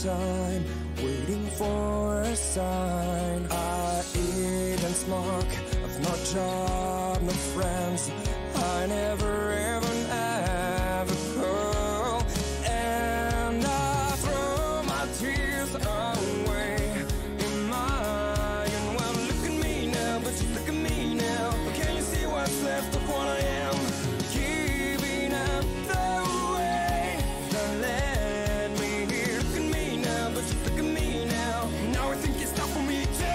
time, waiting for a sign. I eat and smoke, I've no job, no friends. I never even have a girl, and I throw my tears away in mine. Well, look at me now, but you look at me now. Can you see what's left of what I am? Giving up the way that led me here. Look at me now, but you look at me now. Now I think it's time for me to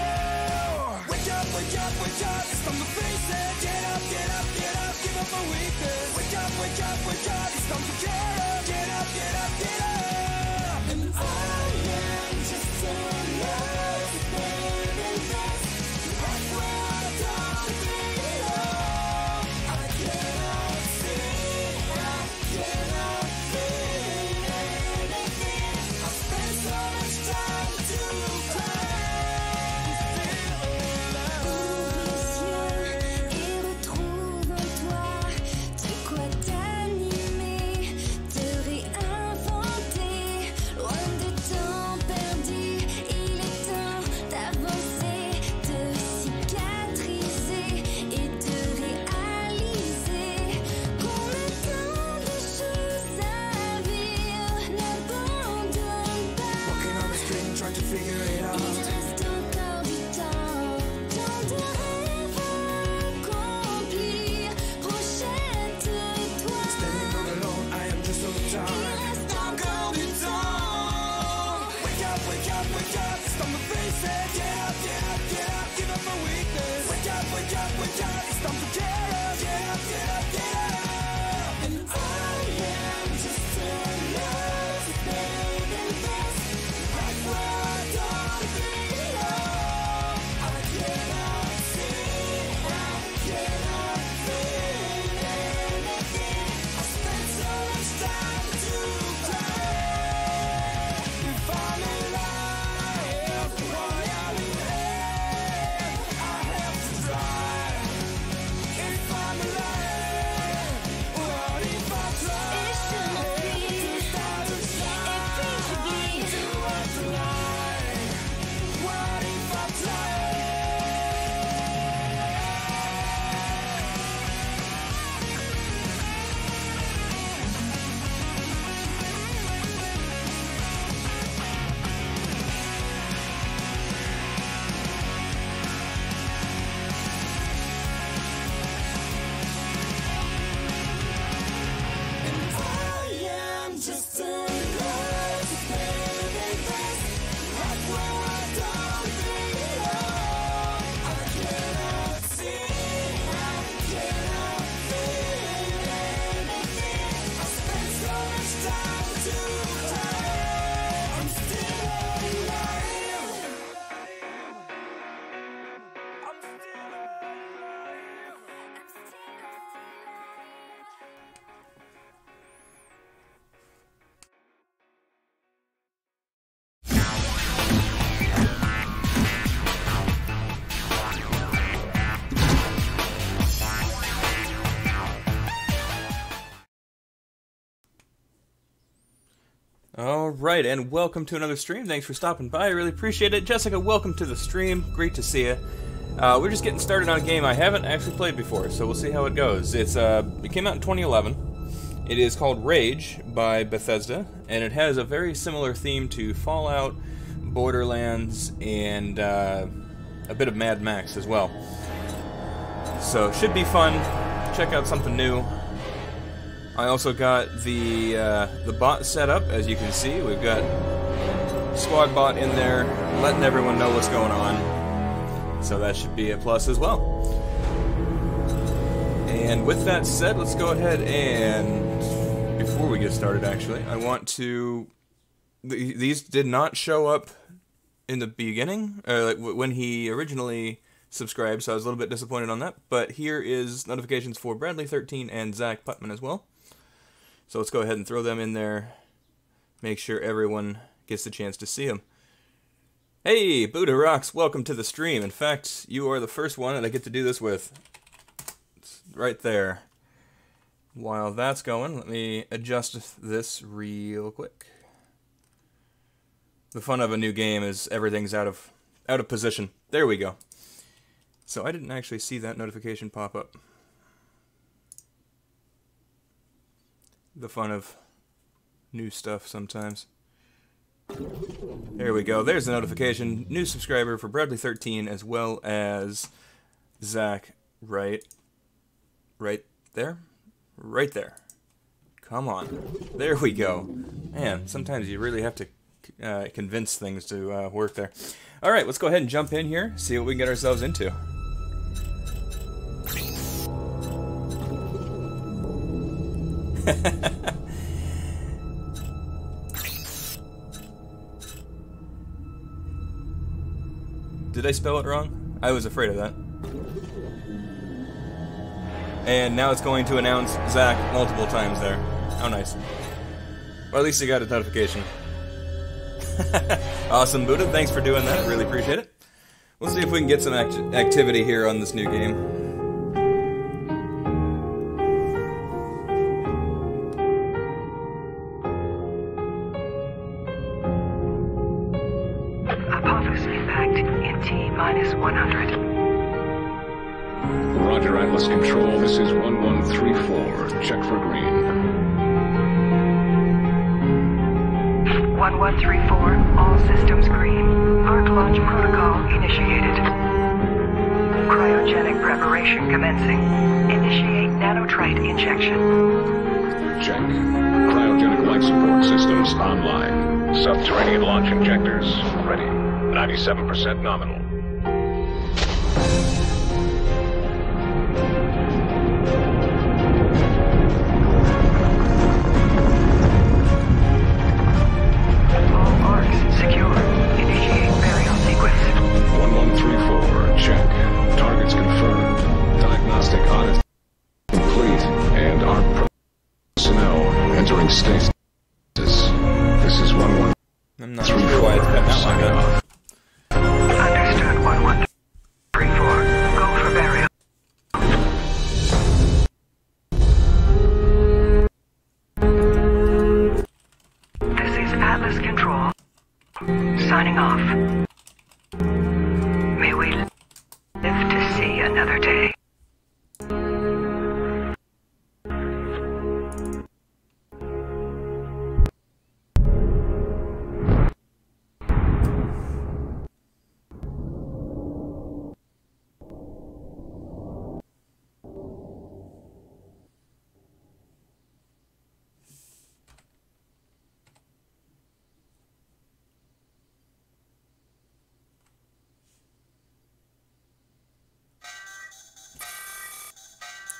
wake up, wake up, wake up. It's time to face it. Get up, get up, get up. Give up my weakness. Wake up, wake up, wake up. It's time to get up, get up, get up, get up. And I am just a lost man in this. Right where I don't belong. I cannot see, I cannot feel anything. I spent so much time to cry. Et retrouve en toi de quoi t'animer, te réinventer, loin des temps perdus. Il est temps d'avancer, de cicatriser et de réaliser qu'on a tant de choses à vivre. N'abandonne pas. Walking on the street and trying to figure it out. Il reste encore du temps, tant de rêves à accomplir. Projette-toi. Standing all alone, I am just so Il tired. reste encore du temps. Wake up, wake up, wake up. It's time to face it. Get up, get up, get up. Give up my weakness. Wake up, wake up, wake up. It's time to get up, get up, get up, get up. And I am just a lost man in this. Right where I don't belong. I cannot see, I cannot feel anything. I spent so much time to cry. If I'm alive, why I'm in hell, I have to try. If I'm alive, what if I try? Et je m'appuie, To start to et shine, puis j'oublie. to apply. What if I try? I am just a lost man in this. Right where I don't belong. I cannot see, I cannot feel anything. I spent so much time to cry. I'm still alive. I'm still alive. Alright, and welcome to another stream. Thanks for stopping by, I really appreciate it. Jessica, welcome to the stream. Great to see you. We're just getting started on a game I haven't actually played before, so we'll see how it goes. It came out in 2011. It is called Rage by Bethesda, and it has a very similar theme to Fallout, Borderlands, and a bit of Mad Max as well. So, should be fun. Check out something new. I also got the bot set up, as you can see. We've got Squad Bot in there, letting everyone know what's going on. So that should be a plus as well. And with that said, let's go ahead and, before we get started actually, I want to, these did not show up in the beginning, like when he originally subscribed, so I was a little bit disappointed on that. But here is notifications for Bradley13 and Zach Putman as well. So let's go ahead and throw them in there. Make sure everyone gets the chance to see them. Hey, Buddha Rocks, welcome to the stream. In fact, you are the first one that I get to do this with. It's right there. While that's going, let me adjust this real quick. The fun of a new game is everything's out of position. There we go. So I didn't actually see that notification pop up. The fun of new stuff sometimes. There we go. There's the notification. New subscriber for Bradley13 as well as Zach. Right there? Right there. Come on. There we go. Man, sometimes you really have to convince things to work there. Alright, let's go ahead and jump in here, see what we can get ourselves into. Did I spell it wrong? I was afraid of that. And now it's going to announce Zach multiple times there. How nice. Well, at least you got a notification. Awesome, Buddha. Thanks for doing that. Really appreciate it. We'll see if we can get some activity here on this new game. Apophis impact in T-100. Roger, Atlas Control. This is 1134. Check for green. 1134. All systems green. Arc launch protocol initiated. Cryogenic preparation commencing. Initiate nanotrite injection. Check. Cryogenic life support systems online. Subterranean launch injectors ready. 97% nominal. I'm not sure why it's cutting out like that. Understood, 1134. Go for burial. This is Atlas Control. Signing off. May we live to see another day.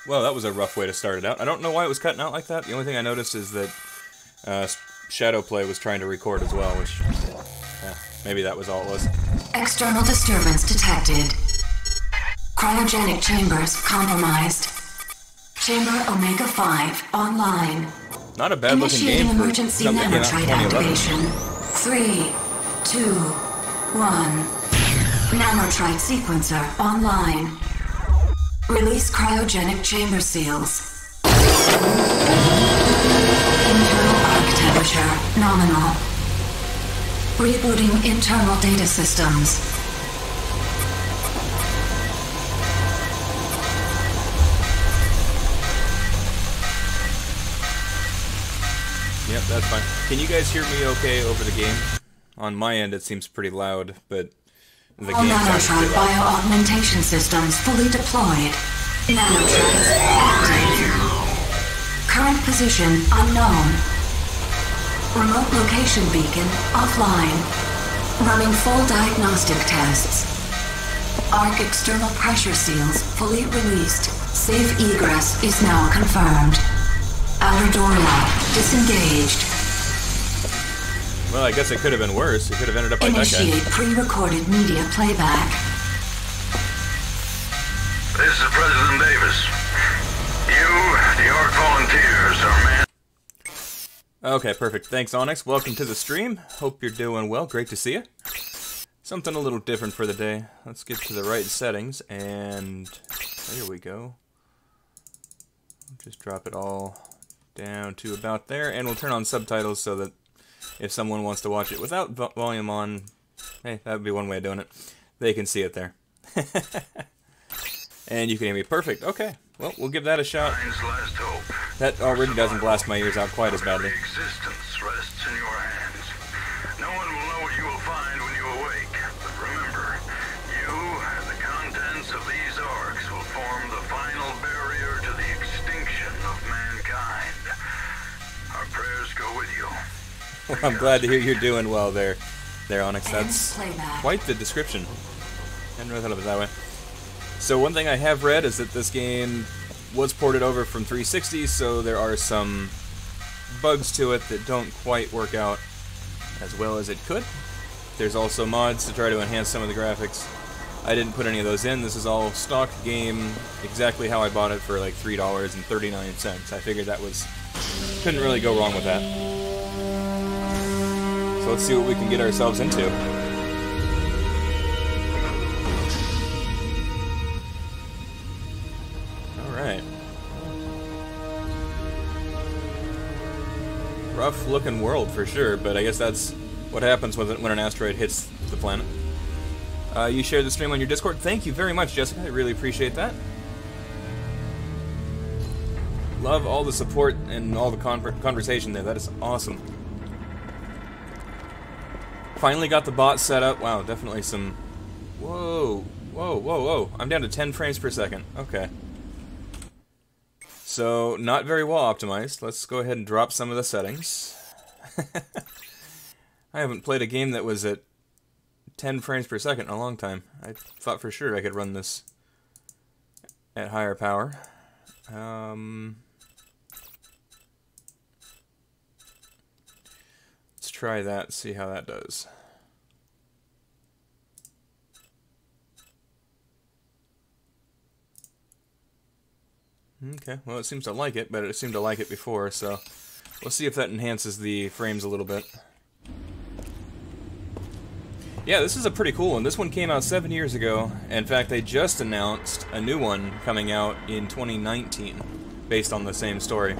Well, that was a rough way to start it out. I don't know why it was cutting out like that. The only thing I noticed is that Shadowplay was trying to record as well, which, yeah, maybe that was all it was. External disturbance detected. Cryogenic chambers compromised. Chamber Omega 5 online. Not a bad looking game for emergency something that came out in nanotrite 2011. activation. 3, 2, 1. Nanotrite sequencer online. Release cryogenic chamber seals. Internal arc temperature nominal. Rebooting internal data systems. Yep, that's fine. Can you guys hear me okay over the game? On my end, it seems pretty loud, but the All game sounds nanotrite pretty loud. bio-augmentation systems fully deployed. Nanotrites active. Current position unknown. Remote location beacon offline. Running full diagnostic tests. Arc external pressure seals fully released. Safe egress is now confirmed. Outer door lock disengaged. Well, I guess it could have been worse. It could have ended up like that Initiate guy. pre-recorded media playback. This is President Davis. You, the Ark volunteers, are man. Okay, perfect. Thanks, Onyx. Welcome to the stream. Hope you're doing well. Great to see you. Something a little different for the day. Let's get to the right settings, and there we go. Just drop it all down to about there, and we'll turn on subtitles so that if someone wants to watch it without volume on, hey, that would be one way of doing it. They can see it there. And you can hear me. Perfect. Okay. Well, we'll give that a shot. Raine's last hope. That already doesn't blast my ears out quite as badly. Existence rests in your hands. No one will know what you will find when you awake. But remember, you and the contents of these arcs will form the final barrier to the extinction of mankind. Our prayers go with you. Well, I'm glad to hear you're doing well there, Onyx. That's Playback. quite the description. I hadn't really thought of it that way. So one thing I have read is that this game was ported over from 360, so there are some bugs to it that don't quite work out as well as it could. There's also mods to try to enhance some of the graphics. I didn't put any of those in. This is all stock game, exactly how I bought it for like $3.39. I figured that was... couldn't really go wrong with that. So let's see what we can get ourselves into. Alright. Rough looking world for sure, but I guess that's what happens when an asteroid hits the planet. You shared the stream on your Discord. Thank you very much, Jessica. I really appreciate that. Love all the support and all the conversation there. That is awesome. Finally got the bot set up. Wow, definitely some... Whoa. Whoa, whoa, whoa. I'm down to 10 frames per second. Okay. So, not very well optimized. Let's go ahead and drop some of the settings. I haven't played a game that was at 10 frames per second in a long time. I thought for sure I could run this at higher power. Let's try that, see how that does. Okay, well it seems to like it, but it seemed to like it before, so we'll see if that enhances the frames a little bit. Yeah, this is a pretty cool one. This one came out 7 years ago. In fact, they just announced a new one coming out in 2019, based on the same story.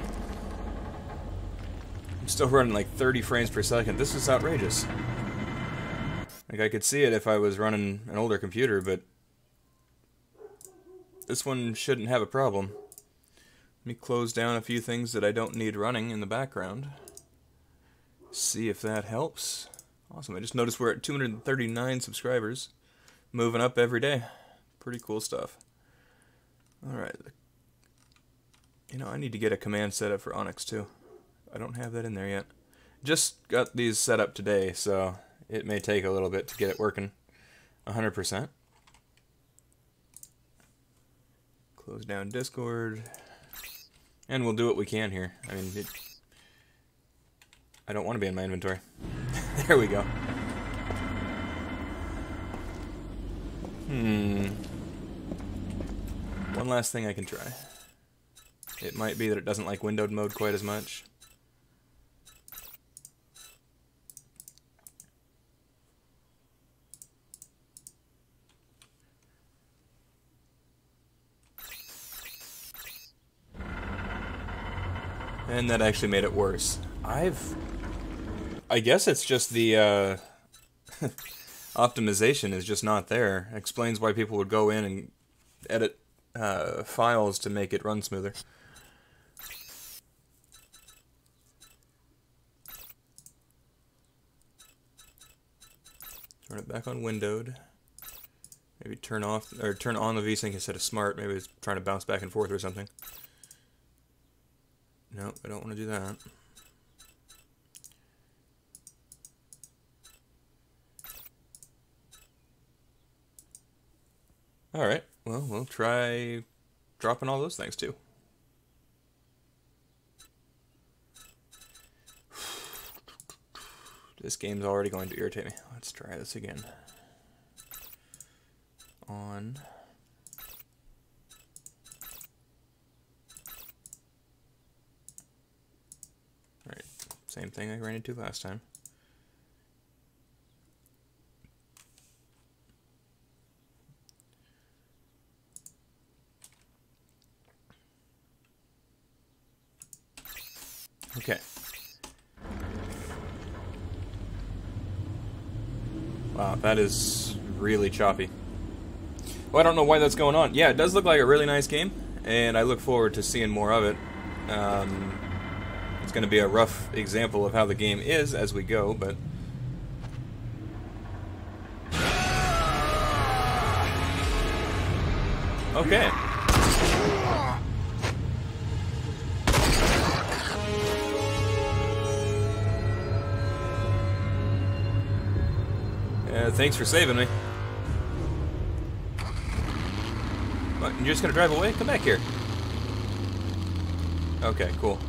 I'm still running like 30 frames per second. This is outrageous. Like, I could see it if I was running an older computer, but this one shouldn't have a problem. Let me close down a few things that I don't need running in the background. See if that helps. Awesome, I just noticed we're at 239 subscribers. Moving up every day. Pretty cool stuff. Alright. You know, I need to get a command set up for Onyx too. I don't have that in there yet. Just got these set up today, so it may take a little bit to get it working 100%. Close down Discord. And we'll do what we can here. I mean, I don't want to be in my inventory. There we go. One last thing I can try. It might be that it doesn't like windowed mode quite as much. And that actually made it worse. I guess it's just the optimization is just not there. Explains why people would go in and edit files to make it run smoother. Turn it back on windowed. Maybe turn off or turn on the VSync instead of smart. Maybe it's trying to bounce back and forth or something. No, I don't want to do that. Alright, well, we'll try dropping all those things too. This game's already going to irritate me. Let's try this again. On. Alright, same thing I ran into last time. Okay. Wow, that is really choppy. Well, I don't know why that's going on. Yeah, it does look like a really nice game, and I look forward to seeing more of it. It's going to be a rough example of how the game is as we go, but... Okay. Thanks for saving me. What, you're just gonna drive away? Come back here. Okay, cool.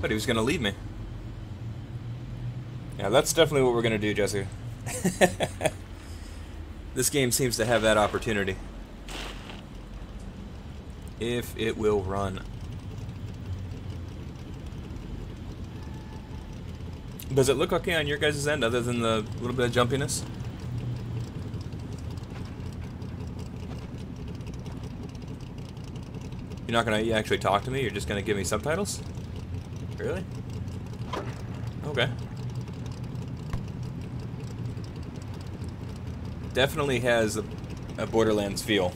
But he was gonna leave me. Yeah, that's definitely what we're gonna do, Jessica. This game seems to have that opportunity. If it will run. Does it look okay on your guys' end, other than the little bit of jumpiness? You're not gonna actually talk to me? You're just gonna give me subtitles? Really? Okay. Definitely has a Borderlands feel.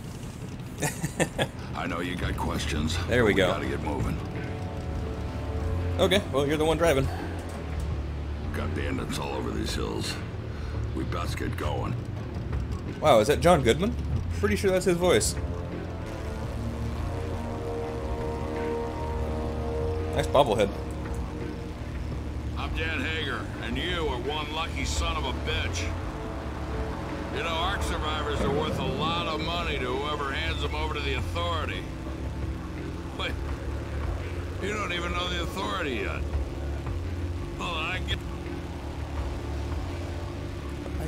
I know you got questions. There we go. Gotta get moving. Okay, well, you're the one driving. Got bandits all over these hills. We best get going. Wow, is that John Goodman? I'm pretty sure that's his voice. Nice bobblehead. I'm Dan Hagar, and you are one lucky son of a bitch. You know, Ark survivors are worth a lot of money to whoever hands them over to the Authority. Wait, you don't even know the Authority yet. Well, I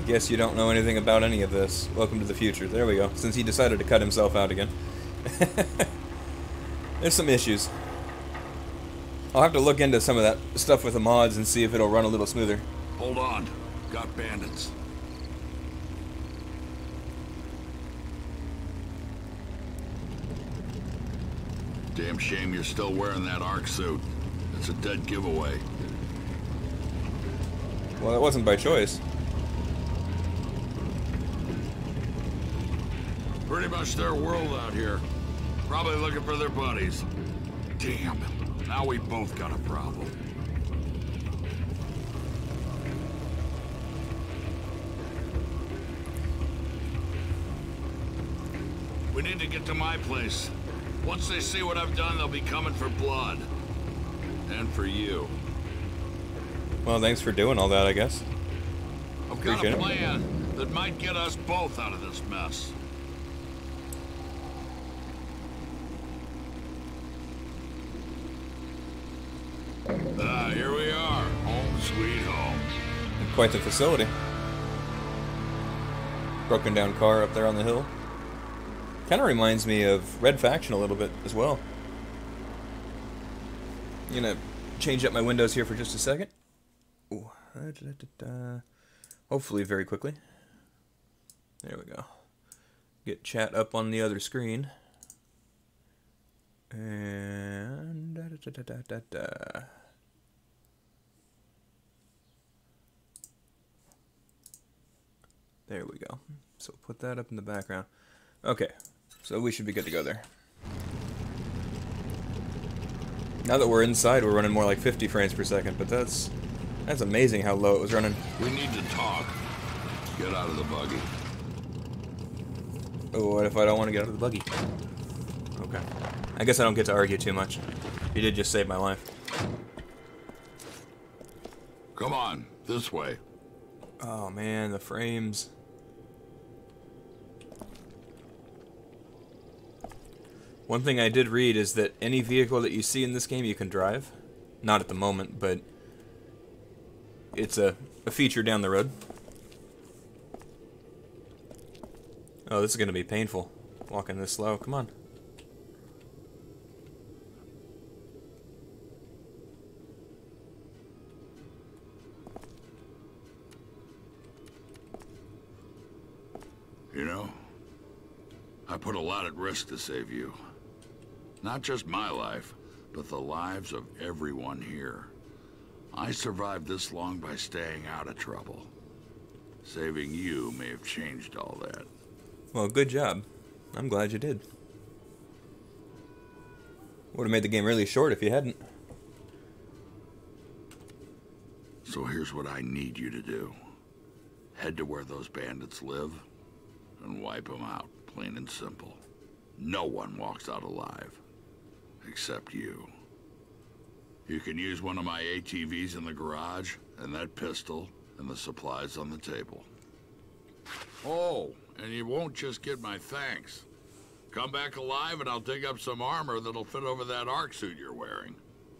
guess you don't know anything about any of this. Welcome to the future. There we go. Since he decided to cut himself out again. There's some issues. I'll have to look into some of that stuff with the mods and see if it'll run a little smoother. Hold on. Got bandits. Damn shame you're still wearing that Ark suit. It's a dead giveaway. Well, it wasn't by choice. Pretty much their world out here. Probably looking for their buddies. Damn. Now we both got a problem. We need to get to my place. Once they see what I've done, they'll be coming for blood. And for you. Well, thanks for doing all that, I guess. I've got a Appreciate it. plan that might get us both out of this mess. Here we are. Home sweet home. Quite the facility. Broken down car up there on the hill. Kind of reminds me of Red Faction a little bit as well. I'm gonna change up my windows here for just a second. Ooh. Hopefully very quickly. There we go. Get chat up on the other screen. And there we go. So put that up in the background. Okay, so we should be good to go there. Now that we're inside, we're running more like 50 frames per second, but that's amazing how low it was running. We need to talk. Get out of the buggy. Oh, what if I don't want to get out of the buggy? Okay. I guess I don't get to argue too much. You did just save my life. Come on, this way. Oh man, the frames. One thing I did read is that any vehicle that you see in this game you can drive. Not at the moment, but it's a feature down the road. Oh, this is going to be painful. Walking this slow. Come on. You know, I put a lot at risk to save you. Not just my life, but the lives of everyone here. I survived this long by staying out of trouble. Saving you may have changed all that. Well, good job. I'm glad you did. Would have made the game really short if you hadn't. So here's what I need you to do. Head to where those bandits live and wipe them out, plain and simple. No one walks out alive. Except you. You can use one of my ATVs in the garage, and that pistol, and the supplies on the table. Oh, and you won't just get my thanks. Come back alive and I'll dig up some armor that'll fit over that arc suit you're wearing.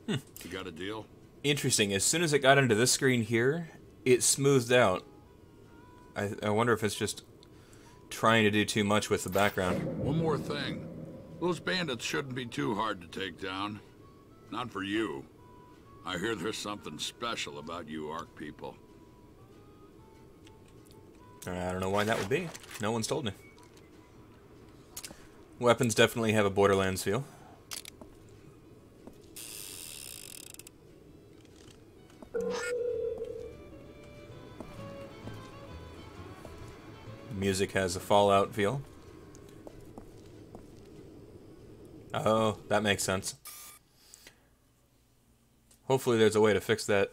You got a deal? Interesting. As soon as it got into this screen here, it smoothed out. I wonder if it's just trying to do too much with the background. One more thing. Those bandits shouldn't be too hard to take down. Not for you. I hear there's something special about you Ark people. I don't know why that would be. No one's told me. Weapons definitely have a Borderlands feel. Music has a Fallout feel. Oh, that makes sense. Hopefully there's a way to fix that.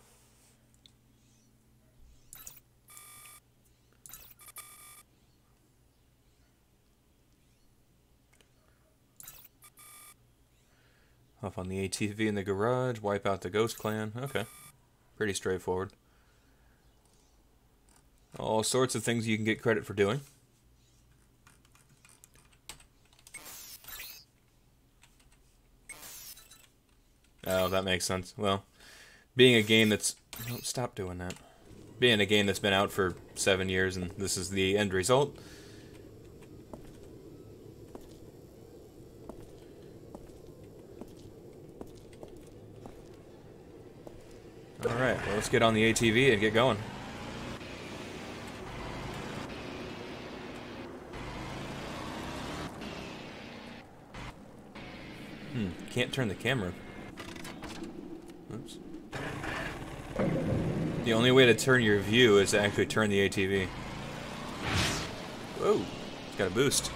Off on the ATV in the garage, wipe out the Ghost Clan. Okay. Pretty straightforward. All sorts of things you can get credit for doing. Oh, that makes sense. Well, being a game that's... Oh, stop doing that. Being a game that's been out for 7 years and this is the end result. Alright, well, let's get on the ATV and get going. Can't turn the camera. Oops. The only way to turn your view is to actually turn the ATV. Whoa, it's got a boost.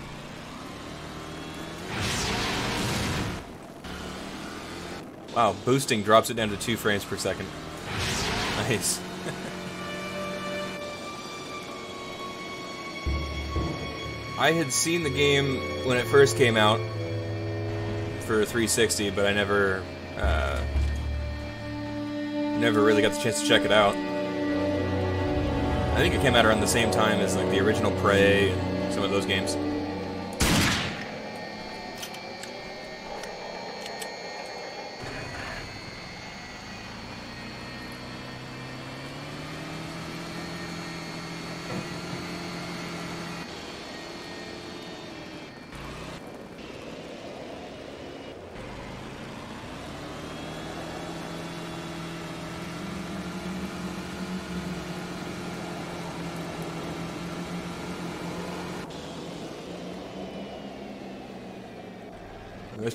Wow, boosting drops it down to 2 frames per second. Nice. I had seen the game when it first came out for 360, but I never really got the chance to check it out. I think it came out around the same time as like the original Prey and some of those games.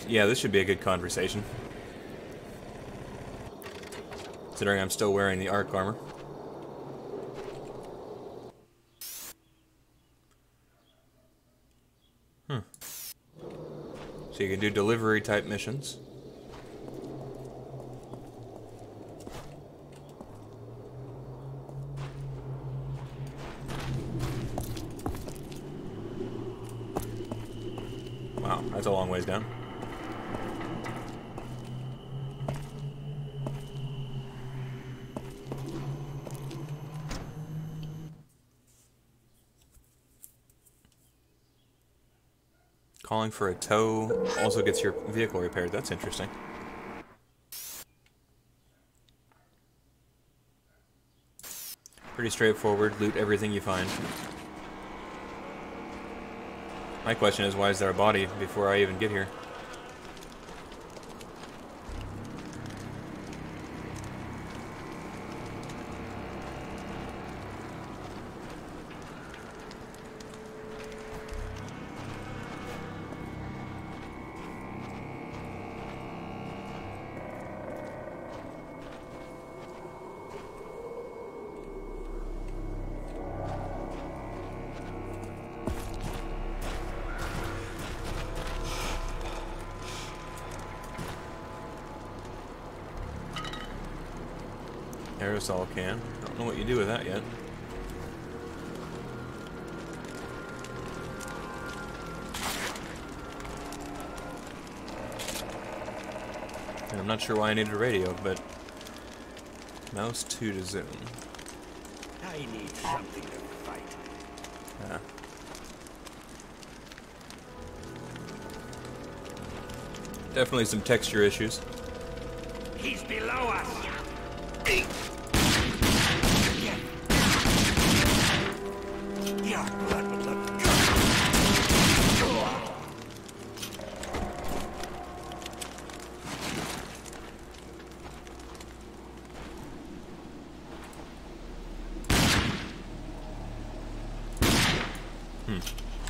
Yeah, this should be a good conversation. Considering I'm still wearing the Ark armor. So you can do delivery type missions. Wow, that's a long ways down. Calling for a tow also gets your vehicle repaired. That's interesting. Pretty straightforward. Loot everything you find. My question is, why is there a body before I even get here? Aerosol can. Don't know what you do with that yet. And I'm not sure why I needed a radio, but mouse 2 to zoom. I need something to fight. Yeah. Definitely some texture issues. He's below us. Your blood would look good.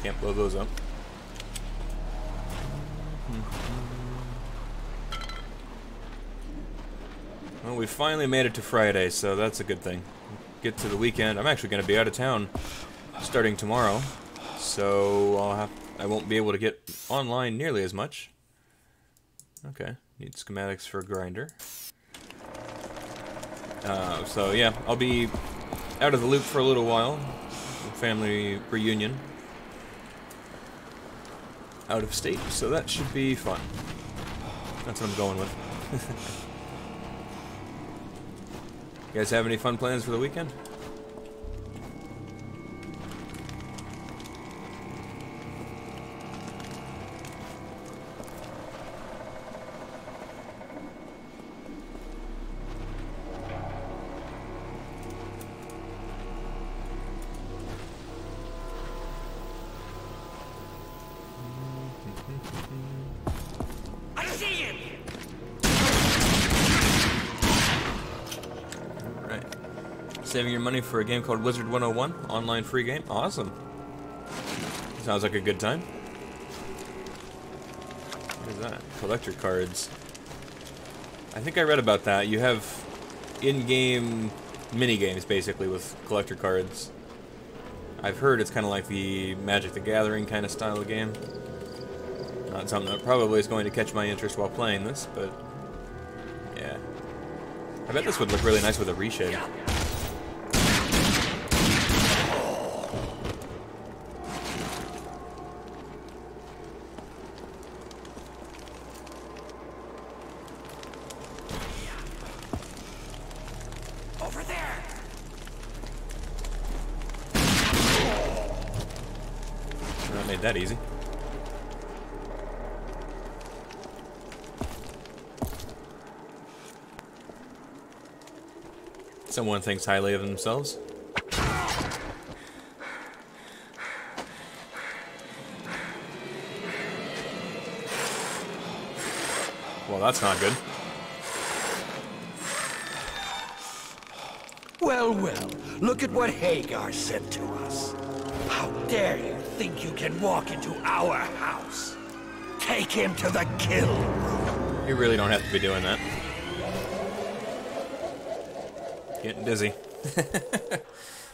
Can't blow those up. Well, we finally made it to Friday, so that's a good thing. Get to the weekend. I'm actually going to be out of town starting tomorrow, so I won't be able to get online nearly as much. Okay, need schematics for a grinder. So yeah, I'll be out of the loop for a little while. Family reunion. Out of state, so that should be fun. That's what I'm going with. You guys have any fun plans for the weekend? I see him. Alright. Saving your money for a game called Wizard 101, online free game. Awesome. Sounds like a good time. What is that? Collector cards. I think I read about that. You have in-game mini-games, basically, with collector cards. I've heard it's kind of like the Magic the Gathering kind of style of game. Not something that probably is going to catch my interest while playing this, but yeah. I bet this would look really nice with a reshade. Over there. That made that easy. Someone thinks highly of themselves. Well, that's not good. Well, well, look at what Hagar said to us. How dare you think you can walk into our house? Take him to the kill room. You really don't have to be doing that. Getting dizzy.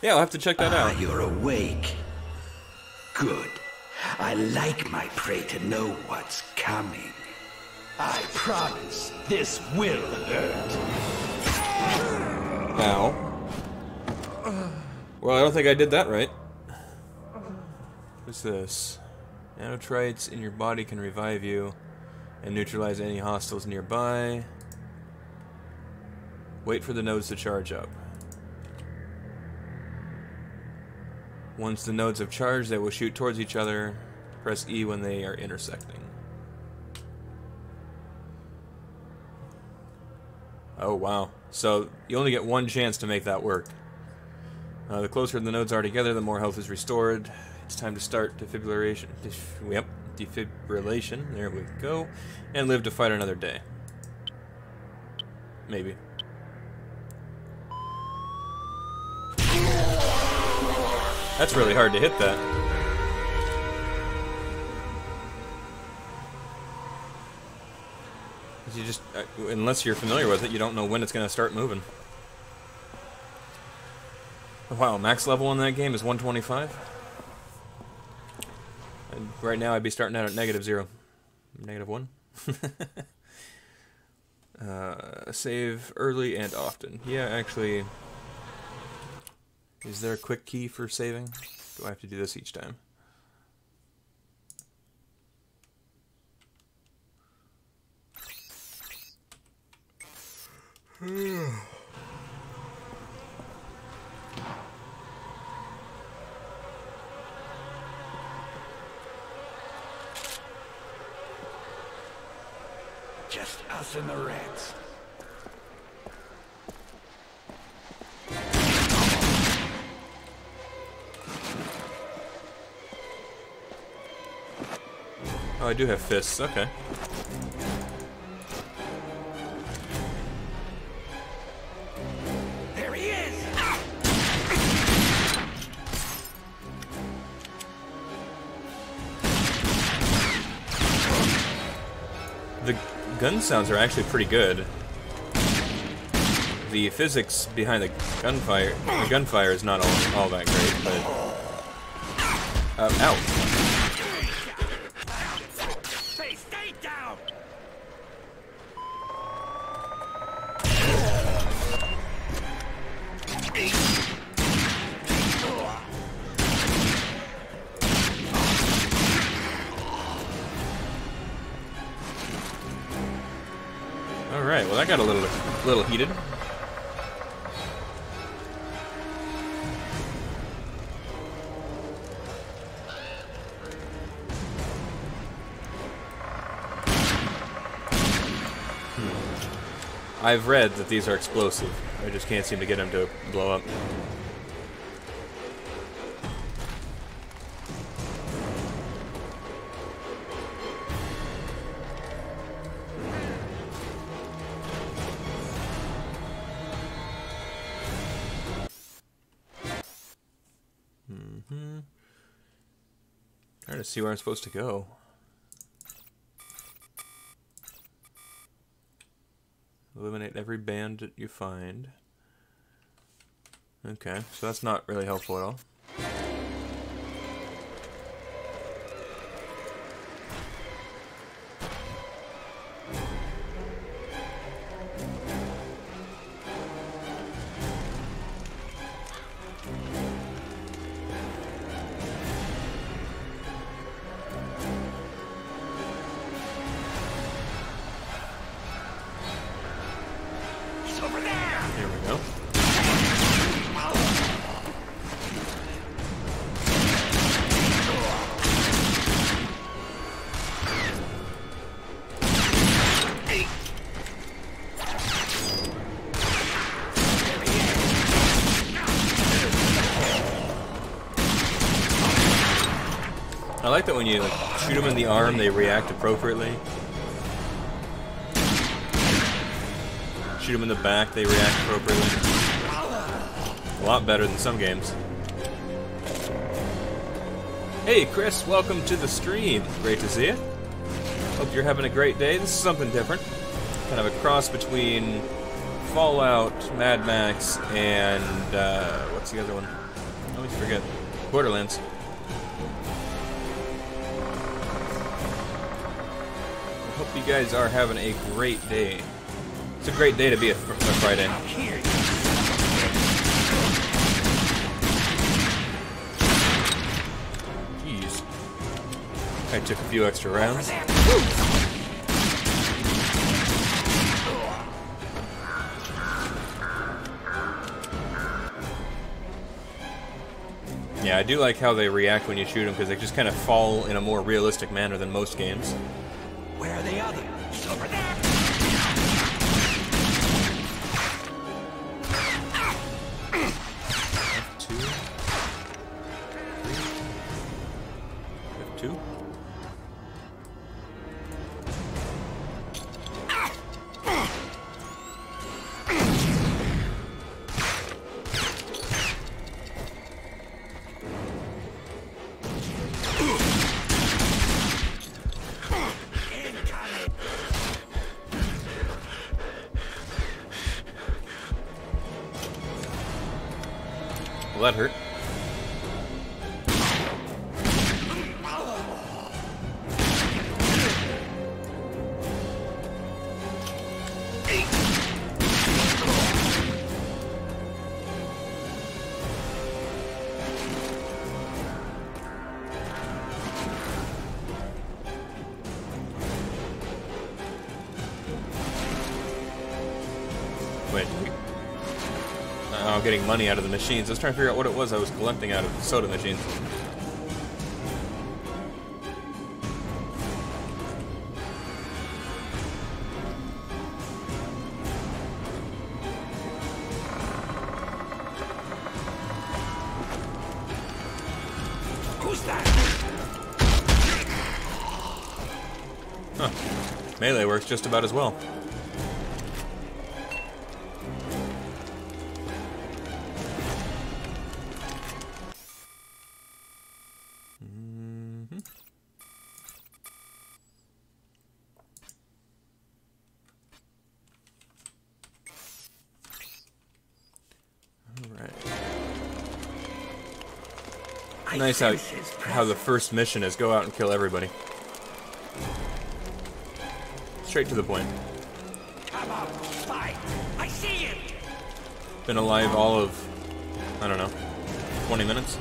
Yeah, I'll have to check that out. You're awake. Good. I like my prey to know what's coming. I promise this will hurt. Ow. Well, I don't think I did that right. What's this? Nanotrites in your body can revive you and neutralize any hostiles nearby. Wait for the nodes to charge up. Once the nodes have charged, they will shoot towards each other. Press E when they are intersecting. Oh, wow. So, you only get one chance to make that work. The closer the nodes are together, the more health is restored. It's time to start defibrillation. Defibrillation. There we go. And live to fight another day. Maybe. That's really hard to hit that. You just, unless you're familiar with it, you don't know when it's going to start moving. Wow, max level on that game is 125. And right now I'd be starting out at -0. -1. Save early and often. Yeah, actually... Is there a quick key for saving? Do I have to do this each time? Just us and the rats. Oh, I do have fists. Okay. There he is! The gun sounds are actually pretty good. The physics behind the gunfire is not all that great, but... ow. Stay down! Alright, well that got a little heated. I've read that these are explosive. I just can't seem to get them to blow up. Trying to see where I'm supposed to go. Eliminate every bandit you find. Okay, so that's not really helpful at all. Here we go. I like that when you shoot them in the arm, they react appropriately. Shoot them in the back, they react appropriately. A lot better than some games. Hey Chris, welcome to the stream. Great to see you. Hope you're having a great day. This is something different. Kind of a cross between Fallout, Mad Max, and what's the other one? I always forget. Borderlands. I hope you guys are having a great day. It's a great day to be a Friday. Jeez. I took a few extra rounds. Yeah, I do like how they react when you shoot them because they just kind of fall in a more realistic manner than most games. Where are the others? Over there! Two. Well, that hurt. Wait. I'm getting money out of the machines. I was trying to figure out what it was I was collecting out of soda machines. Who's that? Huh. Melee works just about as well. Nice how the first mission is go out and kill everybody. Straight to the point. Come on, fight! I see him! Been alive all of, I don't know, 20 minutes?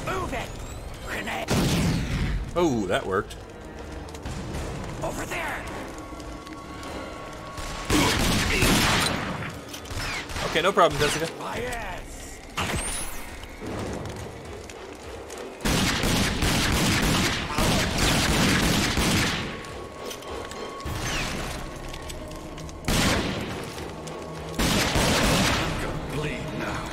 Move it! Grenade! Oh, that worked. Over there! Okay, no problem, Jessica. My ass! Bleed now.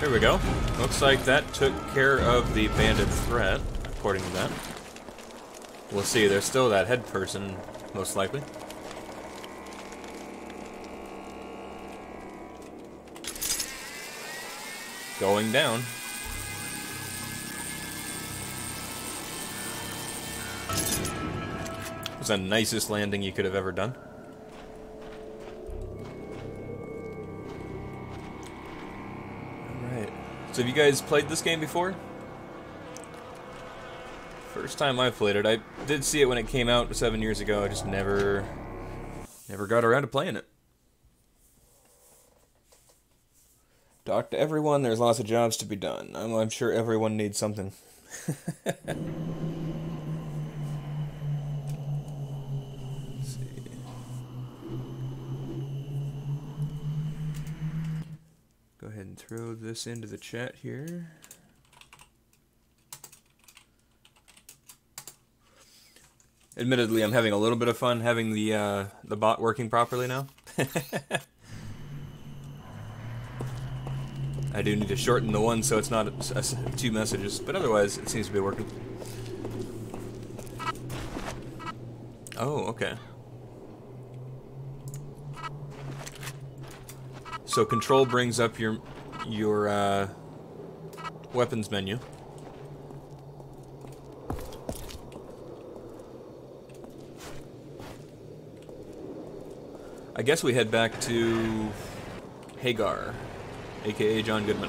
There we go. Looks like that took care of the bandit threat, according to that. We'll see, there's still that head person, most likely. Going down. It was the nicest landing you could have ever done. Alright. So have you guys played this game before? First time I played it. I did see it when it came out 7 years ago. I just never got around to playing it. Talk to everyone. There's lots of jobs to be done. I'm sure everyone needs something. Let's see. Go ahead and throw this into the chat here. Admittedly, I'm having a little bit of fun having the bot working properly now. I do need to shorten the one so it's not 2 messages, but otherwise it seems to be working. Oh, okay. So control brings up your weapons menu. I guess we head back to Hagar, aka John Goodman.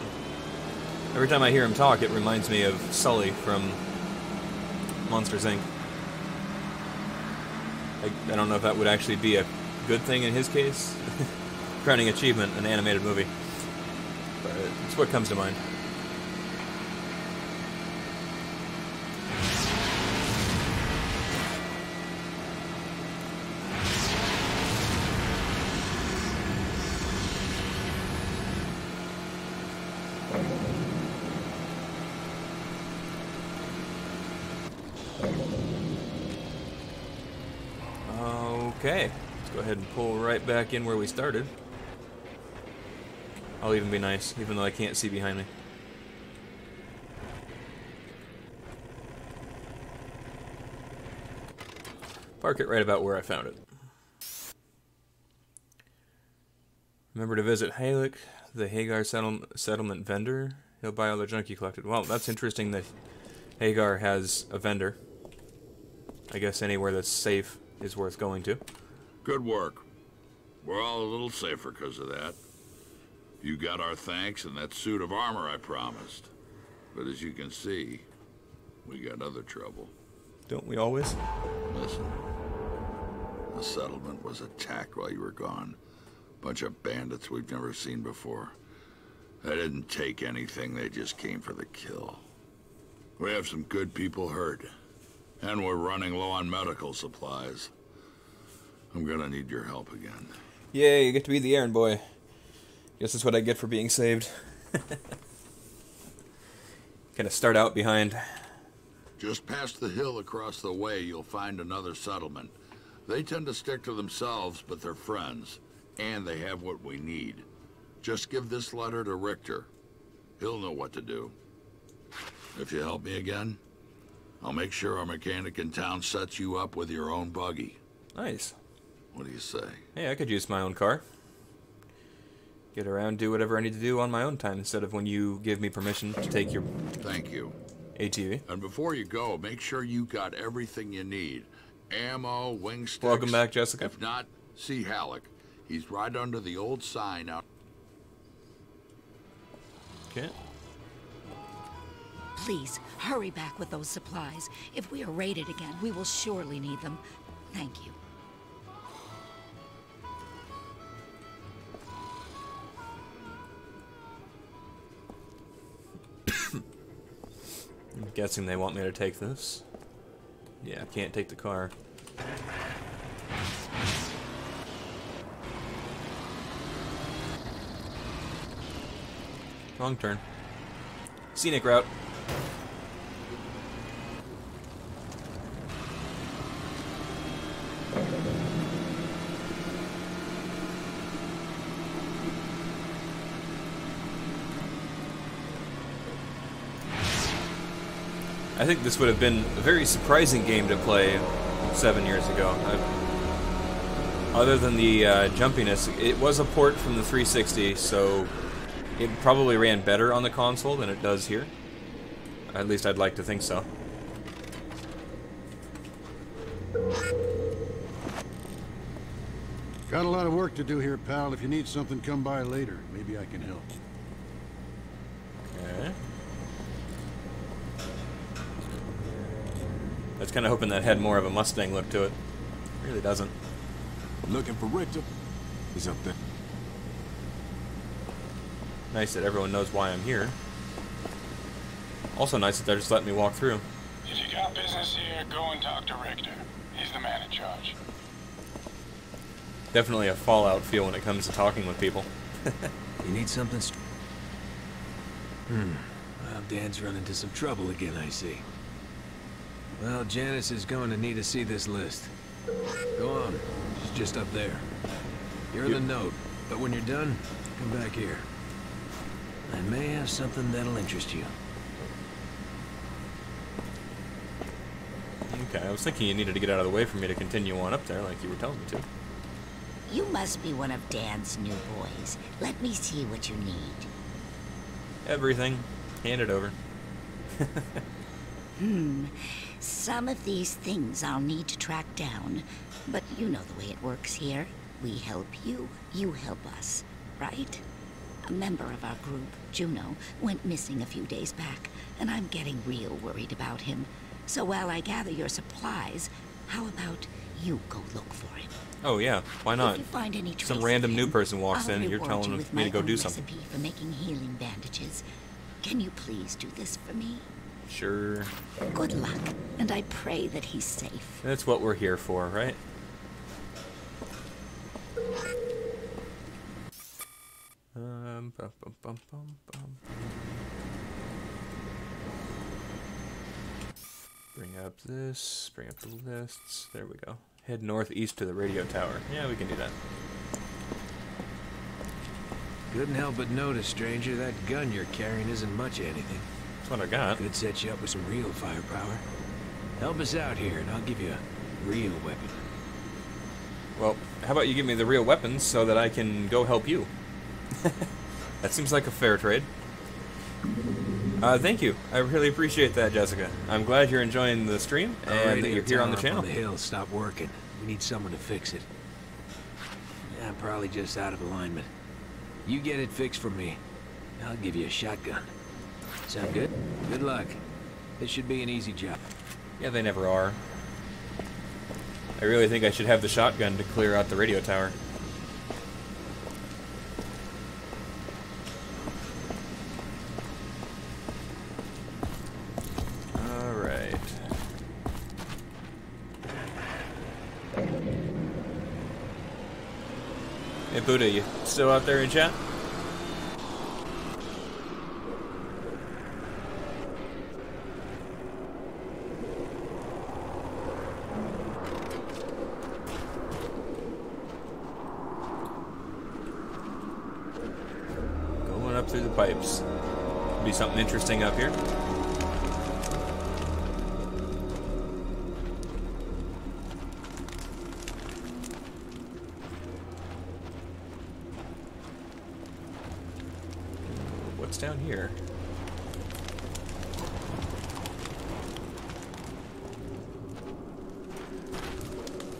Every time I hear him talk, it reminds me of Sully from Monsters, Inc. I don't know if that would actually be a good thing in his case. Crowning achievement, an animated movie. But it's what comes to mind. Okay, let's go ahead and pull right back in where we started. I'll even be nice, even though I can't see behind me. Park it right about where I found it. Remember to visit Halleck, the Hagar settlement vendor. He'll buy all the junk you collected. Well, that's interesting that Hagar has a vendor. I guess anywhere that's safe is worth going to. Good work. We're all a little safer because of that. You got our thanks and that suit of armor I promised. But as you can see, we got other trouble. Don't we always? Listen, the settlement was attacked while you were gone. Bunch of bandits we've never seen before. They didn't take anything, they just came for the kill. We have some good people hurt, and we're running low on medical supplies. I'm gonna need your help again. Yay, you get to be the errand boy. Guess that's what I get for being saved. Gonna start out behind. Just past the hill across the way, you'll find another settlement. They tend to stick to themselves, but they're friends. And they have what we need. Just give this letter to Richter. He'll know what to do. If you help me again, I'll make sure our mechanic in town sets you up with your own buggy. Nice. What do you say? Hey, I could use my own car. Get around, do whatever I need to do on my own time, instead of when you give me permission to take your... Thank you. ATV. And before you go, make sure you got everything you need. Ammo, wing sticks. Welcome back, Jessica. If not, see Halleck. He's right under the old sign out. Okay. Please, hurry back with those supplies. If we are raided again, we will surely need them. Thank you. I'm guessing they want me to take this. Yeah, I can't take the car. Wrong turn. Scenic route. I think this would have been a very surprising game to play 7 years ago. Other than the jumpiness, it was a port from the 360, so it probably ran better on the console than it does here. At least I'd like to think so. Got a lot of work to do here, pal. If you need something, come by later. Maybe I can help. Okay. I was kind of hoping that had more of a Mustang look to it. It really doesn't. Looking for Richter. He's up there. Nice that everyone knows why I'm here. Also nice that they're just letting me walk through. If you got business here, go and talk to Richter. He's the man in charge. Definitely a Fallout feel when it comes to talking with people. You need something? Well, Dan's run into some trouble again, I see. Well, Janice is going to need to see this list. Go on. She's just up there. You're the note, but when you're done, come back here. I may have something that'll interest you. Okay, I was thinking you needed to get out of the way for me to continue on up there like you were telling me to. You must be one of Dan's new boys. Let me see what you need. Everything. Hand it over. Some of these things I'll need to track down. But you know the way it works here. We help you, you help us, right? A member of our group, Juno, went missing a few days back, and I'm getting real worried about him. So while I gather your supplies, how about you go look for him? Oh yeah, why not? If you find any trace Some random of new him, person walks I'll in and you're reward telling you with me to my go own do something. recipe for making healing bandages. Can you please do this for me? Sure. Good luck, and I pray that he's safe. That's what we're here for, right? Bring up this, bring up the lists. There we go. Head northeast to the radio tower. Yeah, we can do that. Couldn't help but notice, stranger, that gun you're carrying isn't much of anything. That's what I got. Could set you up with some real firepower. Help us out here, and I'll give you a real weapon. Well, how about you give me the real weapons so that I can go help you? That seems like a fair trade. Thank you. I really appreciate that, Jessica. I'm glad you're enjoying the stream and that you're here on the channel. The hill stopped working. We need someone to fix it. Yeah, probably just out of alignment. You get it fixed for me. I'll give you a shotgun. Sound good? Good luck. This should be an easy job. Yeah, they never are. I really think I should have the shotgun to clear out the radio tower. Hey Buddha, you still out there in chat? Going up through the pipes. Be something interesting up here. What's down here?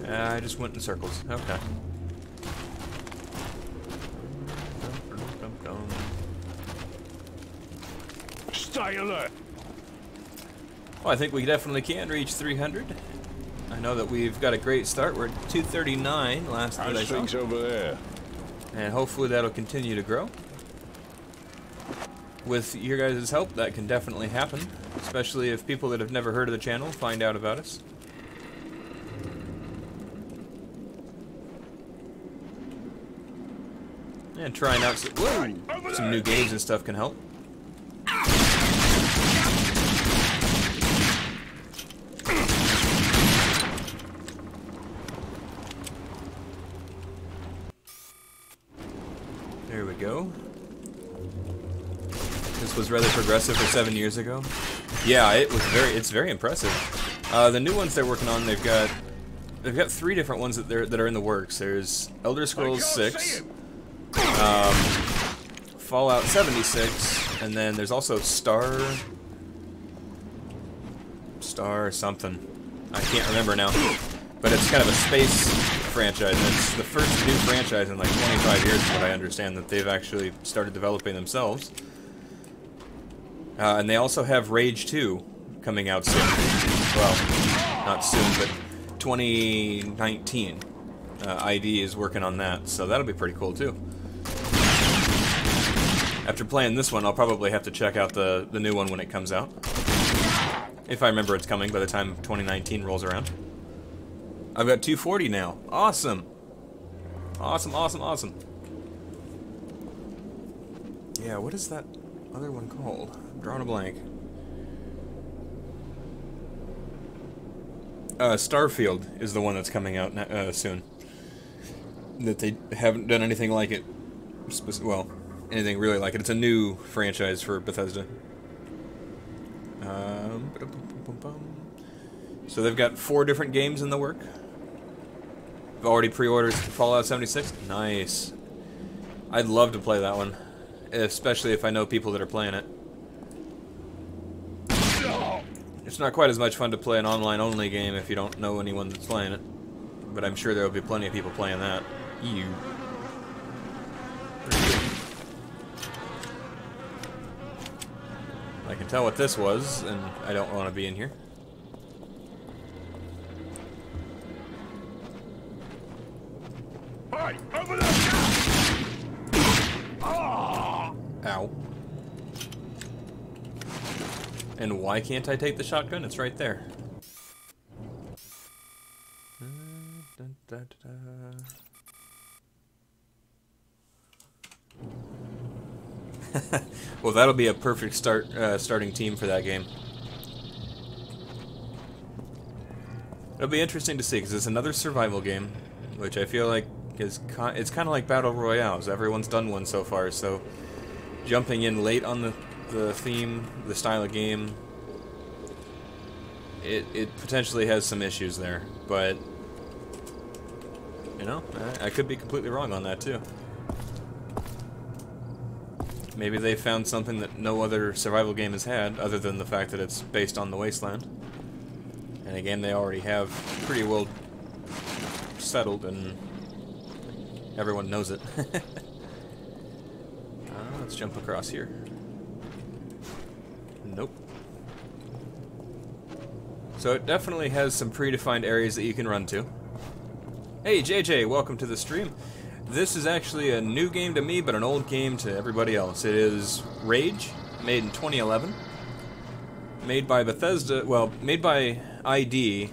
I just went in circles. Okay. Stay alert. Well, I think we definitely can reach 300. I know that we've got a great start. We're at 239 last that I How's saw. things over there? And hopefully that'll continue to grow. With your guys' help, that can definitely happen. Especially if people that have never heard of the channel find out about us. And trying out some new games and stuff can help. There we go. This was rather progressive for 7 years ago. Yeah, it's very impressive. The new ones they're working on, they've got 3 different ones that are in the works. There's Elder Scrolls 6, Fallout 76, and then there's also Star something. I can't remember now. But it's kind of a space franchise, and it's the first new franchise in like 25 years, from what I understand, that they've actually started developing themselves. And they also have Rage 2 coming out soon. Well, not soon, but 2019. ID is working on that, so that'll be pretty cool too. After playing this one, I'll probably have to check out the new one when it comes out. If I remember it's coming by the time 2019 rolls around. I've got 240 now. Awesome. Awesome, awesome, awesome. Yeah, what is that other one called? I'm drawing a blank. Starfield is the one that's coming out soon. That they haven't done anything like it. Well, anything really like it. It's a new franchise for Bethesda. So they've got 4 different games in the work. I've already pre-ordered Fallout 76. Nice. I'd love to play that one, especially if I know people that are playing it. It's not quite as much fun to play an online-only game if you don't know anyone that's playing it. But I'm sure there will be plenty of people playing that. Ew. I can tell what this was, and I don't want to be in here. Hey, over there! Ow. And why can't I take the shotgun? It's right there. Well, that'll be a perfect starting team for that game. It'll be interesting to see, because it's another survival game, which I feel like it's kind of like Battle Royales. Everyone's done one so far, so jumping in late on the theme, the style of game, it potentially has some issues there, but you know, I could be completely wrong on that too. Maybe they found something that no other survival game has had, other than the fact that it's based on the Wasteland. And a game they already have pretty well settled, and everyone knows it. Let's jump across here. Nope. So it definitely has some predefined areas that you can run to. Hey JJ, welcome to the stream. This is actually a new game to me, but an old game to everybody else. It is Rage, made in 2011. Made by Bethesda, well, made by ID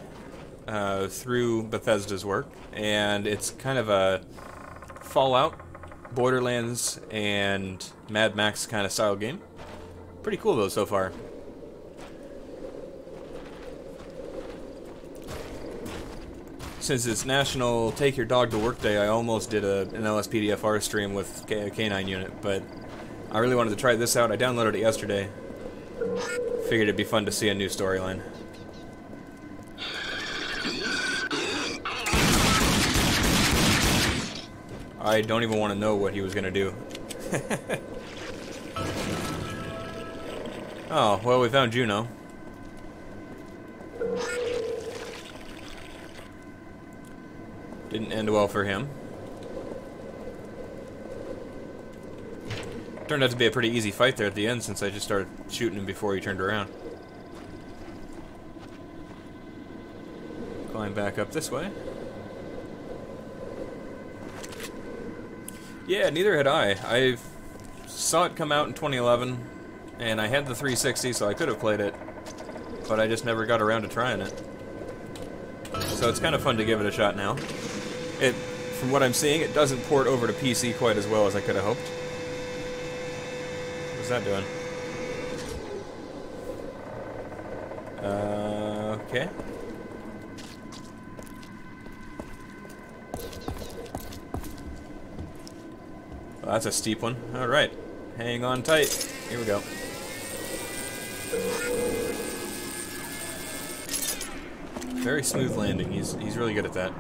through Bethesda's work. And it's kind of a Fallout, Borderlands, and Mad Max kind of style game. Pretty cool though so far. Since it's National Take Your Dog to Work Day, I almost did an LSPDFR stream with a canine unit, but I really wanted to try this out. I downloaded it yesterday. Figured it'd be fun to see a new storyline. I don't even want to know what he was gonna do. Oh, well, we found Juno. Didn't end well for him. Turned out to be a pretty easy fight there at the end since I just started shooting him before he turned around. Climb back up this way. Yeah, neither had I. I saw it come out in 2011, and I had the 360, so I could have played it, but I just never got around to trying it. So it's kind of fun to give it a shot now. From what I'm seeing, it doesn't port over to PC quite as well as I could have hoped. What's that doing? Okay. Well, that's a steep one. Alright. Hang on tight. Here we go. Very smooth landing. He's really good at that.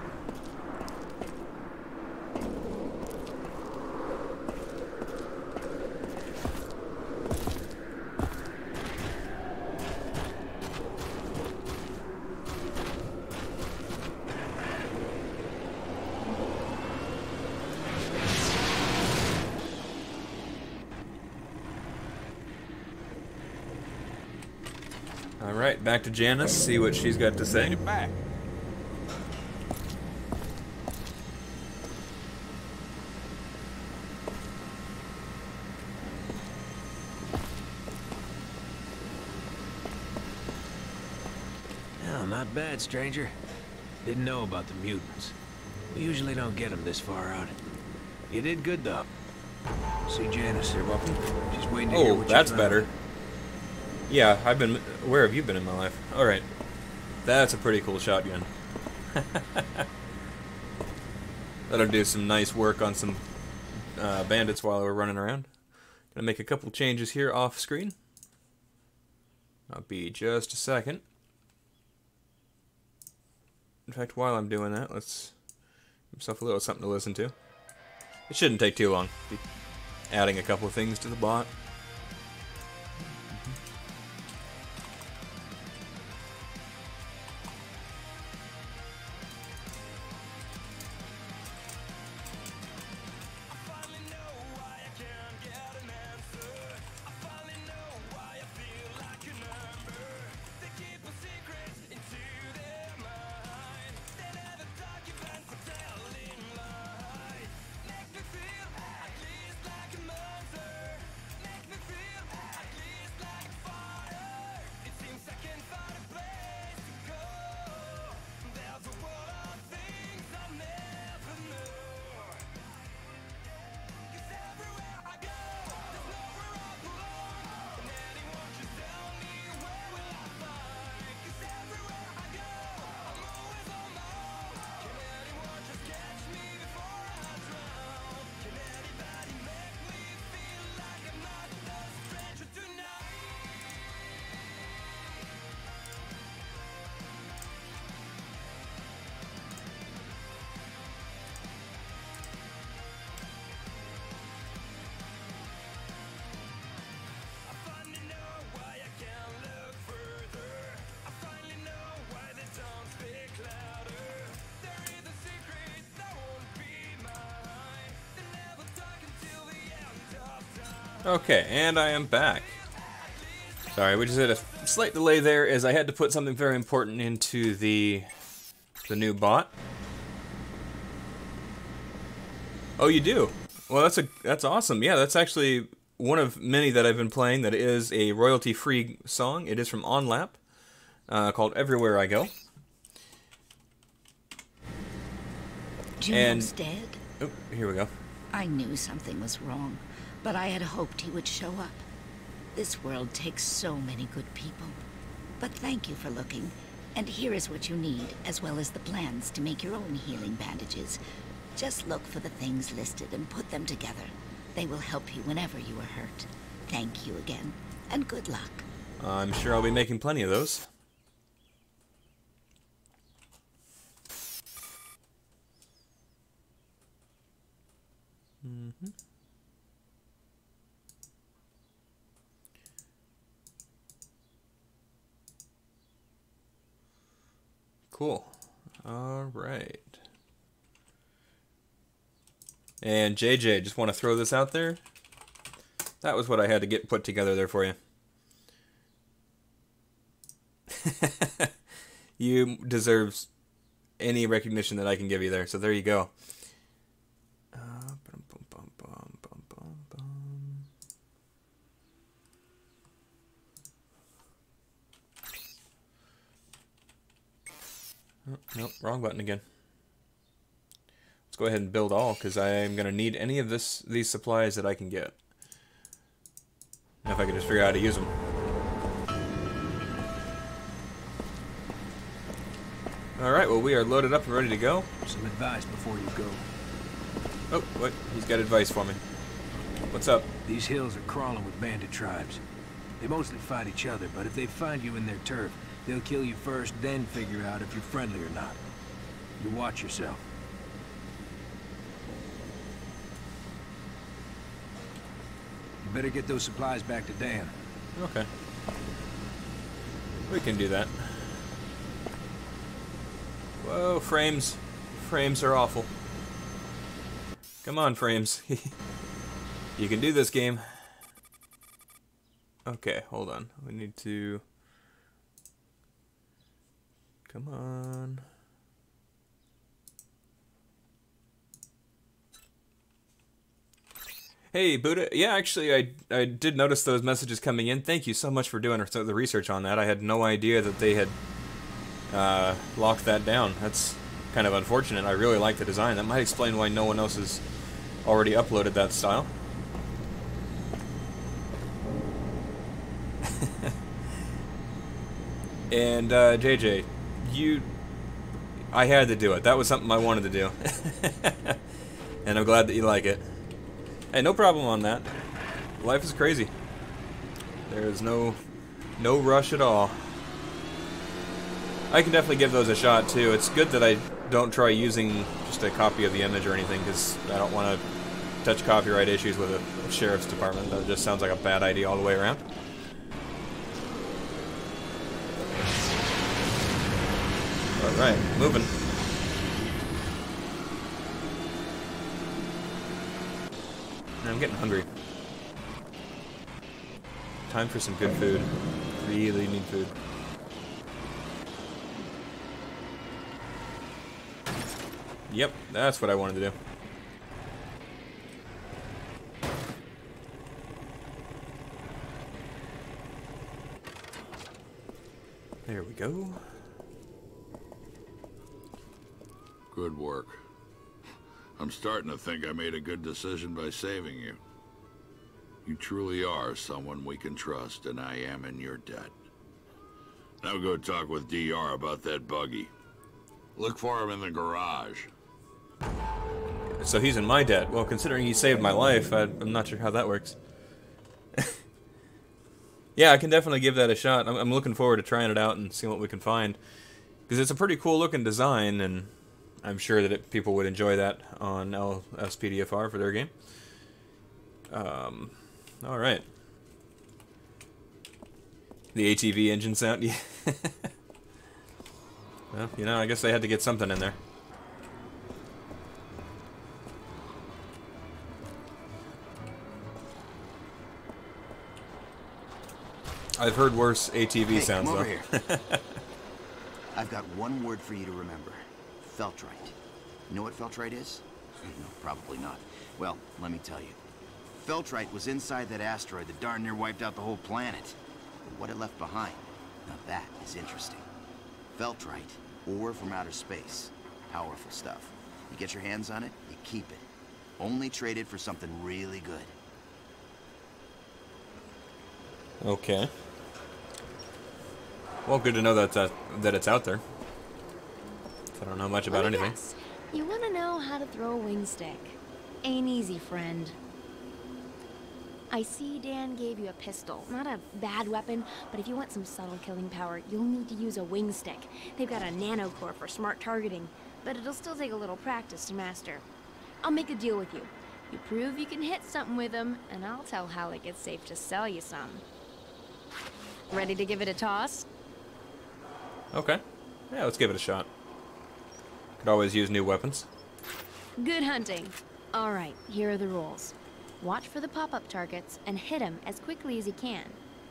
Alright, back to Janice, see what she's got to say. Back. Oh, not bad, stranger. Didn't know about the mutants. We usually don't get them this far out. You did good, though. See Janice. You're welcome. She's waiting to hear what that's you found. better. Yeah, where have you been in my life? Alright. That's a pretty cool shotgun. That'll do some nice work on some bandits while we're running around. Gonna make a couple changes here off screen. I'll be just a second. In fact, while I'm doing that, let's give myself a little something to listen to. It shouldn't take too long. Be adding a couple of things to the bot. Okay, and I am back. Sorry, we just had a slight delay there as I had to put something very important into the new bot. Oh, you do? Well, that's awesome. Yeah, that's actually one of many that I've been playing that is a royalty-free song. It is from OnLap, called Everywhere I Go. Juno's dead? Oh, here we go. I knew something was wrong, but I had hoped he would show up. This world takes so many good people. But thank you for looking, and here is what you need, as well as the plans to make your own healing bandages. Just look for the things listed and put them together. They will help you whenever you are hurt. Thank you again, and good luck. I'm sure I'll be making plenty of those. Cool. All right. And JJ, just want to throw this out there. That was what I had to get put together there for you. You deserve any recognition that I can give you there, so there you go. Oh, nope, wrong button again. Let's go ahead and build all, because I am going to need any of these supplies that I can get. If I could just figure out how to use them. Alright, well we are loaded up and ready to go. Some advice before you go. Oh, what? He's got advice for me. What's up? These hills are crawling with bandit tribes. They mostly fight each other, but if they find you in their turf, they'll kill you first, then figure out if you're friendly or not. You watch yourself. You better get those supplies back to Dan. Okay. We can do that. Whoa, frames. Frames are awful. Come on, frames. You can do this game. Okay, hold on. We need to... Come on. Hey, Buddha. Yeah, actually, I did notice those messages coming in. Thank you so much for doing the research on that. I had no idea that they had locked that down. That's kind of unfortunate. I really like the design. That might explain why no one else has already uploaded that style. And JJ, I had to do it. That was something I wanted to do. And I'm glad that you like it. Hey, no problem on that. Life is crazy. There is no rush at all. I can definitely give those a shot too. It's good that I don't try using just a copy of the image or anything, because I don't want to touch copyright issues with a sheriff's department. That just sounds like a bad idea all the way around. Alright, moving. I'm getting hungry. Time for some good food. Really need food. Yep, that's what I wanted to do. There we go. Good work. I'm starting to think I made a good decision by saving you. You truly are someone we can trust, and I am in your debt. Now go talk with DR about that buggy. Look for him in the garage. So he's in my debt. Well, considering he saved my life, I'm not sure how that works. Yeah, I can definitely give that a shot. I'm looking forward to trying it out and seeing what we can find. Because it's a pretty cool looking design, and I'm sure that people would enjoy that on LSPDFR for their game. Alright. The ATV engine sound? Yeah. Well, you know, I guess they had to get something in there. I've heard worse ATV sounds, come over though. Here. I've got one word for you to remember. Feltrite. You know what Feltrite is? No, probably not. Well, let me tell you. Feltrite was inside that asteroid that darn near wiped out the whole planet. But what it left behind, now that is interesting. Feltrite, ore from outer space. Powerful stuff. You get your hands on it, you keep it. Only traded for something really good. Okay. Well, good to know that it's out there. I don't know much about anything. Guess. You want to know how to throw a wing stick? Ain't easy, friend. I see Dan gave you a pistol. Not a bad weapon, but if you want some subtle killing power, you'll need to use a wing stick. They've got a nanocore for smart targeting, but it'll still take a little practice to master. I'll make a deal with you. You prove you can hit something with them, and I'll tell Halleck it's safe to sell you some. Ready to give it a toss? Okay. Yeah, let's give it a shot. Could always use new weapons. Good hunting. All right, here are the rules. Watch for the pop-up targets and hit them as quickly as you can.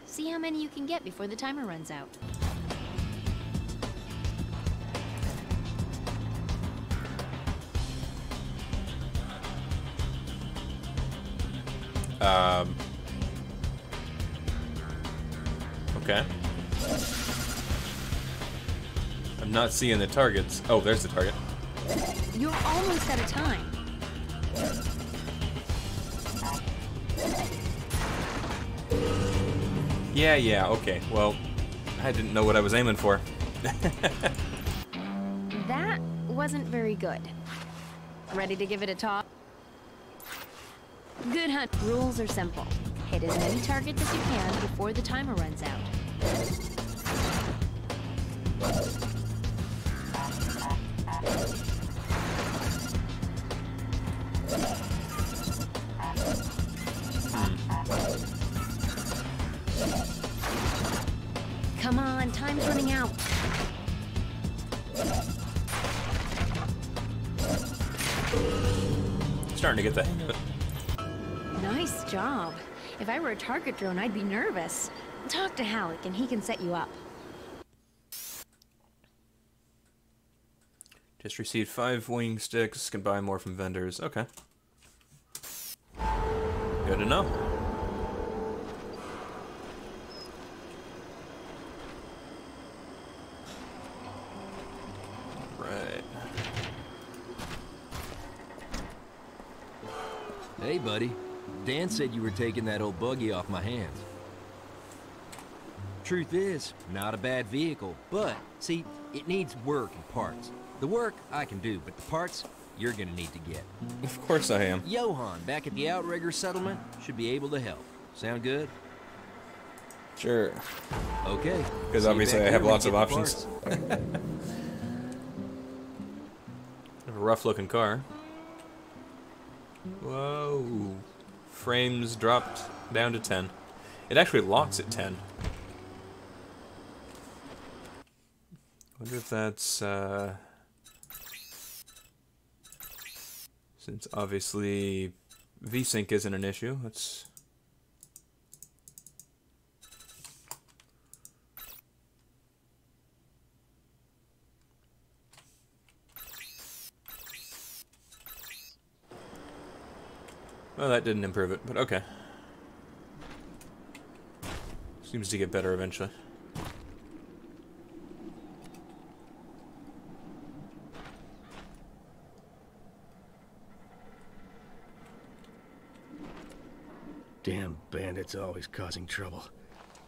See how many you can get before the timer runs out. Okay. I'm not seeing the targets. Oh, there's the target. You're almost out of time. Yeah, okay. Well, I didn't know what I was aiming for. That wasn't very good. Ready to give it a toss? Good hunt. Rules are simple. Hit as many targets as you can before the timer runs out. Come on, time's running out. Starting to get the hang of it. Nice job. If I were a target drone, I'd be nervous. Talk to Halleck and he can set you up. Just received 5 wing sticks. Can buy more from vendors. Okay. Good to know. Right. Hey, buddy. Dan said you were taking that old buggy off my hands. Truth is, not a bad vehicle, but, see, it needs work and parts. The work I can do, but the parts you're gonna need to get. Of course I am. Johan, back at the Outrigger settlement, should be able to help. Sound good? Sure. Okay. Because obviously I have lots of options. A rough-looking car. Whoa. Frames dropped down to 10. It actually locks at 10. Wonder if that's, since obviously VSync isn't an issue, let's... Well, that didn't improve it, but okay. Seems to get better eventually. Damn bandits always causing trouble.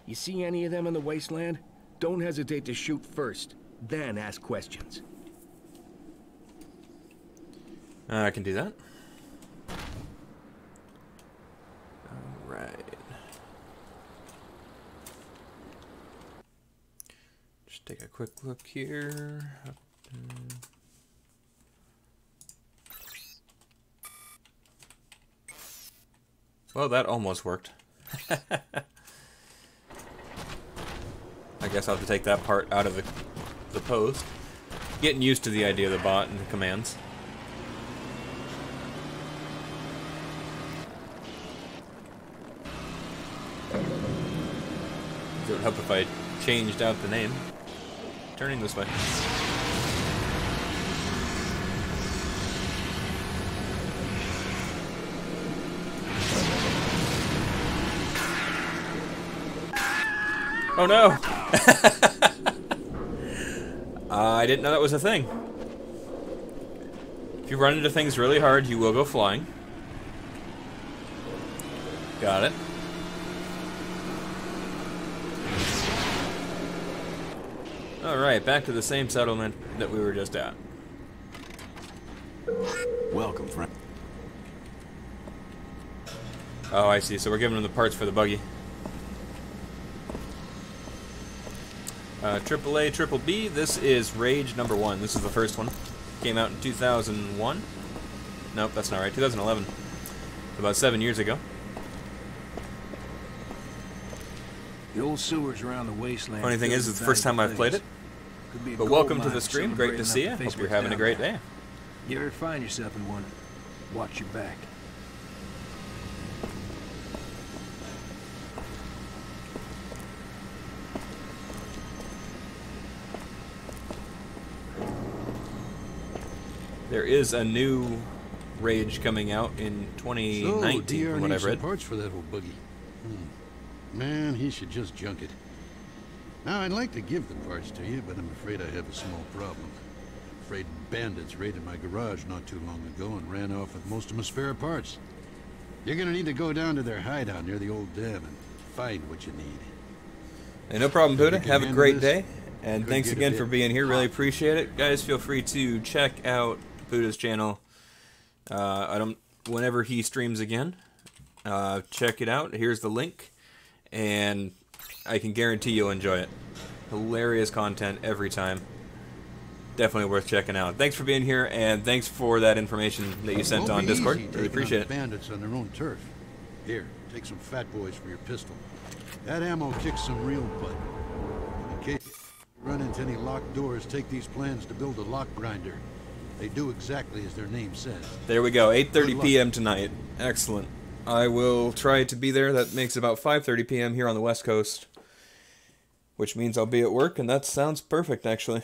You see any of them in the wasteland? Don't hesitate to shoot first, then ask questions. I can do that. Alright. Just take a quick look here. Well, that almost worked. I guess I'll have to take that part out of the post. Getting used to the idea of the bot and the commands. It would help if I changed out the name. Turning this way. Oh no! I didn't know that was a thing. If you run into things really hard, you will go flying. Got it. Alright, back to the same settlement that we were just at. Welcome, friend. Oh, I see. So we're giving them the parts for the buggy. AAA, Triple B. This is Rage #1. This is the first one. Came out in 2001. Nope, that's not right. 2011. About 7 years ago. The old sewers around the wasteland. Funny thing is, it's the first time I've played it. But welcome to the stream. Great to see you. Hope you're having a great day. You ever find yourself in one? Watch your back. There is a new Rage coming out in 2019, from what I've read. Parts for that old buggy. Man, he should just junk it. Now, I'd like to give the parts to you, but I'm afraid I have a small problem. Afraid bandits raided my garage not too long ago and ran off with most of my spare parts. You're gonna need to go down to their hideout near the old dam and find what you need. Hey, no problem, Buddha. Have a great day. And thanks again for being here. Really appreciate it. Guys, feel free to check out Buddha's channel. Whenever he streams again, check it out. Here's the link. And I can guarantee you'll enjoy it. Hilarious content every time. Definitely worth checking out. Thanks for being here, and thanks for that information that you sent on Discord. Really appreciate it. Bandits on their own turf. Here, take some fat boys for your pistol. That ammo kicks some real butt. In case you run into any locked doors, take these plans to build a lock grinder. They do exactly as their name says. There we go. 8:30 p.m. tonight. Excellent. I will try to be there. That makes about 5:30 p.m. here on the West Coast, which means I'll be at work, and that sounds perfect, actually.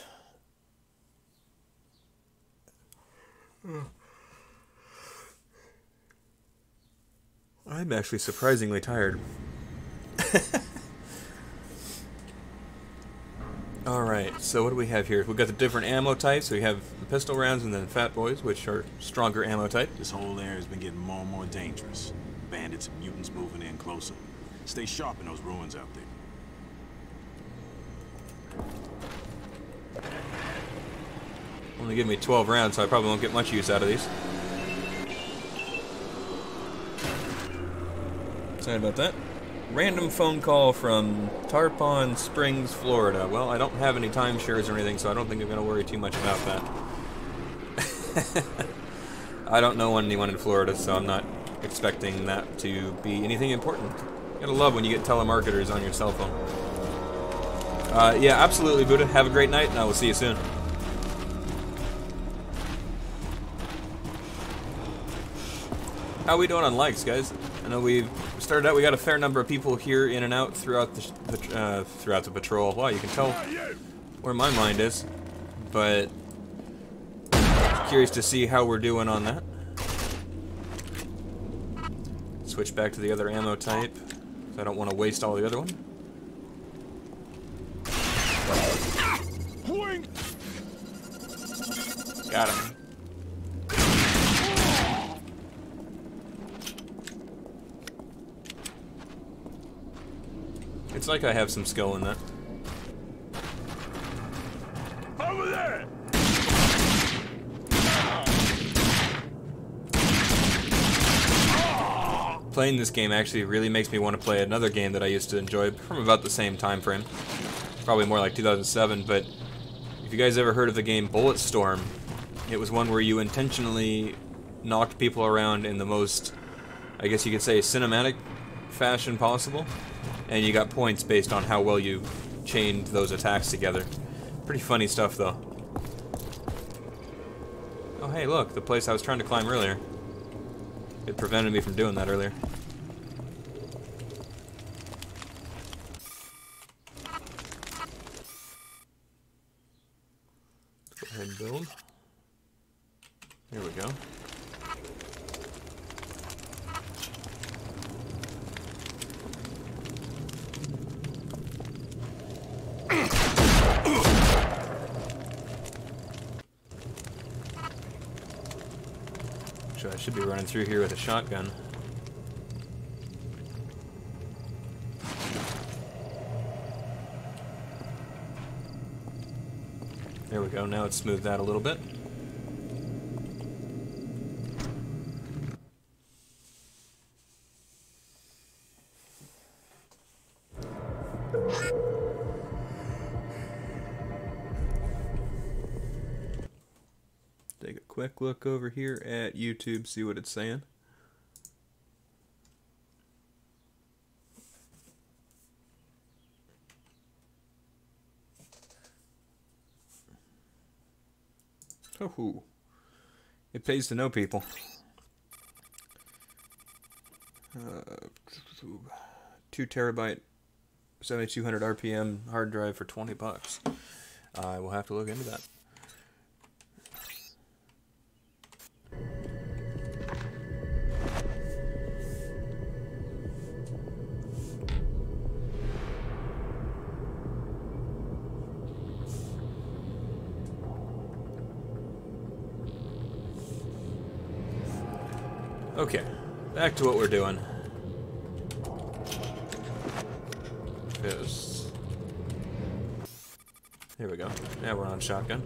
I'm actually surprisingly tired. Alright, so what do we have here? We've got the different ammo types. So we have the pistol rounds and then Fat Boys, which are stronger ammo type. This whole area has been getting more and more dangerous. Bandits and mutants moving in closer. Stay sharp in those ruins out there. Only give me 12 rounds, so I probably won't get much use out of these. Sorry about that. Random phone call from Tarpon Springs, Florida. Well, I don't have any timeshares or anything, so I don't think I'm going to worry too much about that. I don't know anyone in Florida, so I'm not expecting that to be anything important. You gotta love when you get telemarketers on your cell phone. Yeah, absolutely, Buddha. Have a great night, and I will see you soon. How we doing on likes, guys? I know we started out. We got a fair number of people here in and out throughout the patrol. Wow, you can tell where my mind is, but curious to see how we're doing on that. Switch back to the other ammo type. I don't want to waste all the other one. Got him. It's like I have some skill in that. Over there! Playing this game actually really makes me want to play another game that I used to enjoy from about the same time frame. Probably more like 2007, but if you guys ever heard of the game Bulletstorm, it was one where you intentionally knocked people around in the most, I guess you could say, cinematic fashion possible, and you got points based on how well you chained those attacks together. Pretty funny stuff, though. Oh, hey, look, the place I was trying to climb earlier. It prevented me from doing that earlier. Go ahead and build. Here we go. I should be running through here with a shotgun. There we go, now it's smoothed out a little bit. Take a quick look over here at YouTube, see what it's saying. Oh, it pays to know people. 2 terabyte, 7200 RPM hard drive for $20. I will have to look into that. Okay, back to what we're doing. Here we go. Now we're on shotgun.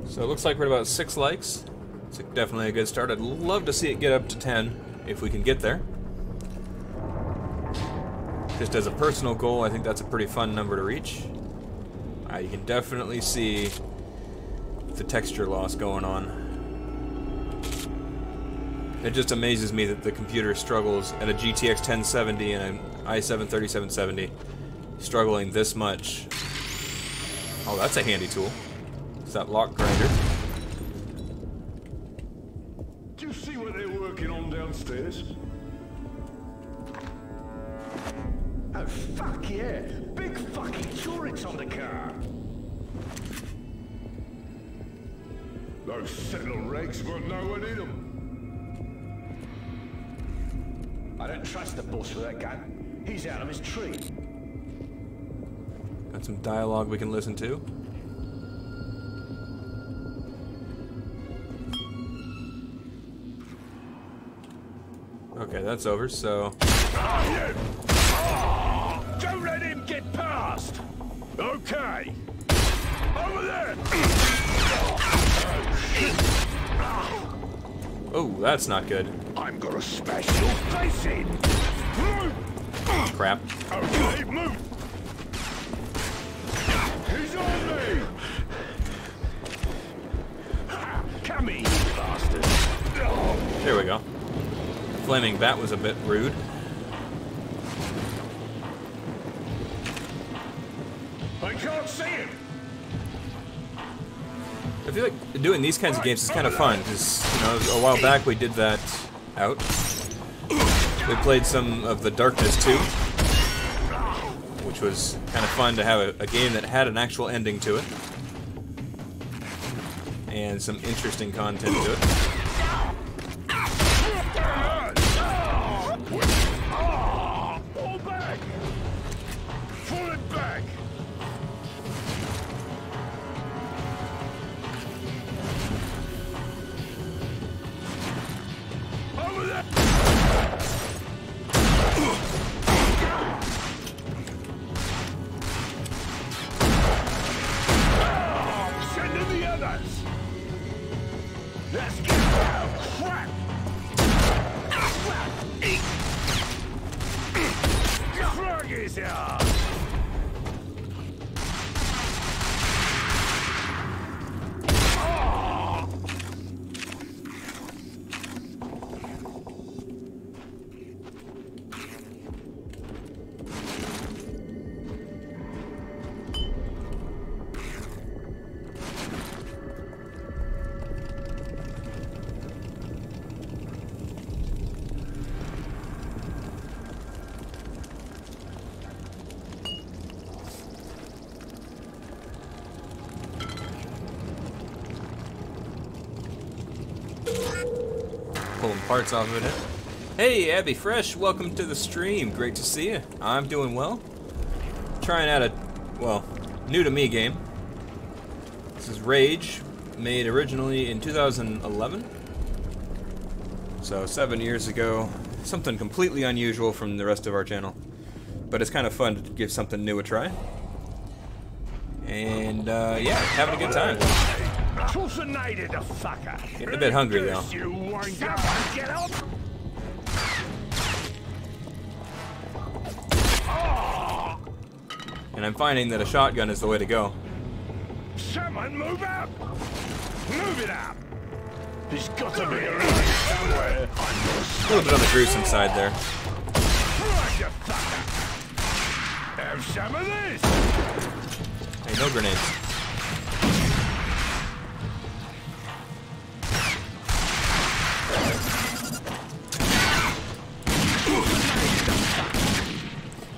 So it looks like we're at about 6 likes. It's definitely a good start. I'd love to see it get up to 10 if we can get there. Just as a personal goal, I think that's a pretty fun number to reach. You can definitely see the texture loss going on. It just amazes me that the computer struggles at a GTX 1070 and an i7 3770, struggling this much. Oh, that's a handy tool. It's that lock grinder. Do you see what they're working on downstairs? Oh, fuck yeah! Big fucking turrets on the car! Those sentinel rakes won't know what in them. I don't trust the boss with that gun. He's out of his tree. Got some dialogue we can listen to. Okay, that's over, so... Don't let him get past! Okay! Over there! Oh, that's not good. I'm gonna smash your face in! Crap. Okay, move! He's on me! Come here, you bastard! There we go. Flaming bat was a bit rude. I can't see him! I feel like doing these kinds of games is kind of fun, because, you know, a while back we did that out. We played some of the Darkness 2, which was kind of fun to have a game that had an actual ending to it. And some interesting content to it. Pull back! Pull it back! Over there! Send in the others! Let's get down! Crap! Frog his ass! Pulling parts off of it. Hey, Abby Fresh, welcome to the stream. Great to see you. I'm doing well. Trying out a, well, new to me game. This is Rage, made originally in 2011. So 7 years ago. Something completely unusual from the rest of our channel. But it's kind of fun to give something new a try. And, yeah, having a good time. Getting a bit hungry, though. And I'm finding that a shotgun is the way to go. Someone move up! Move it up! He's got to be around somewhere. A little bit on the gruesome side there. Have some of this! Hey, no grenades.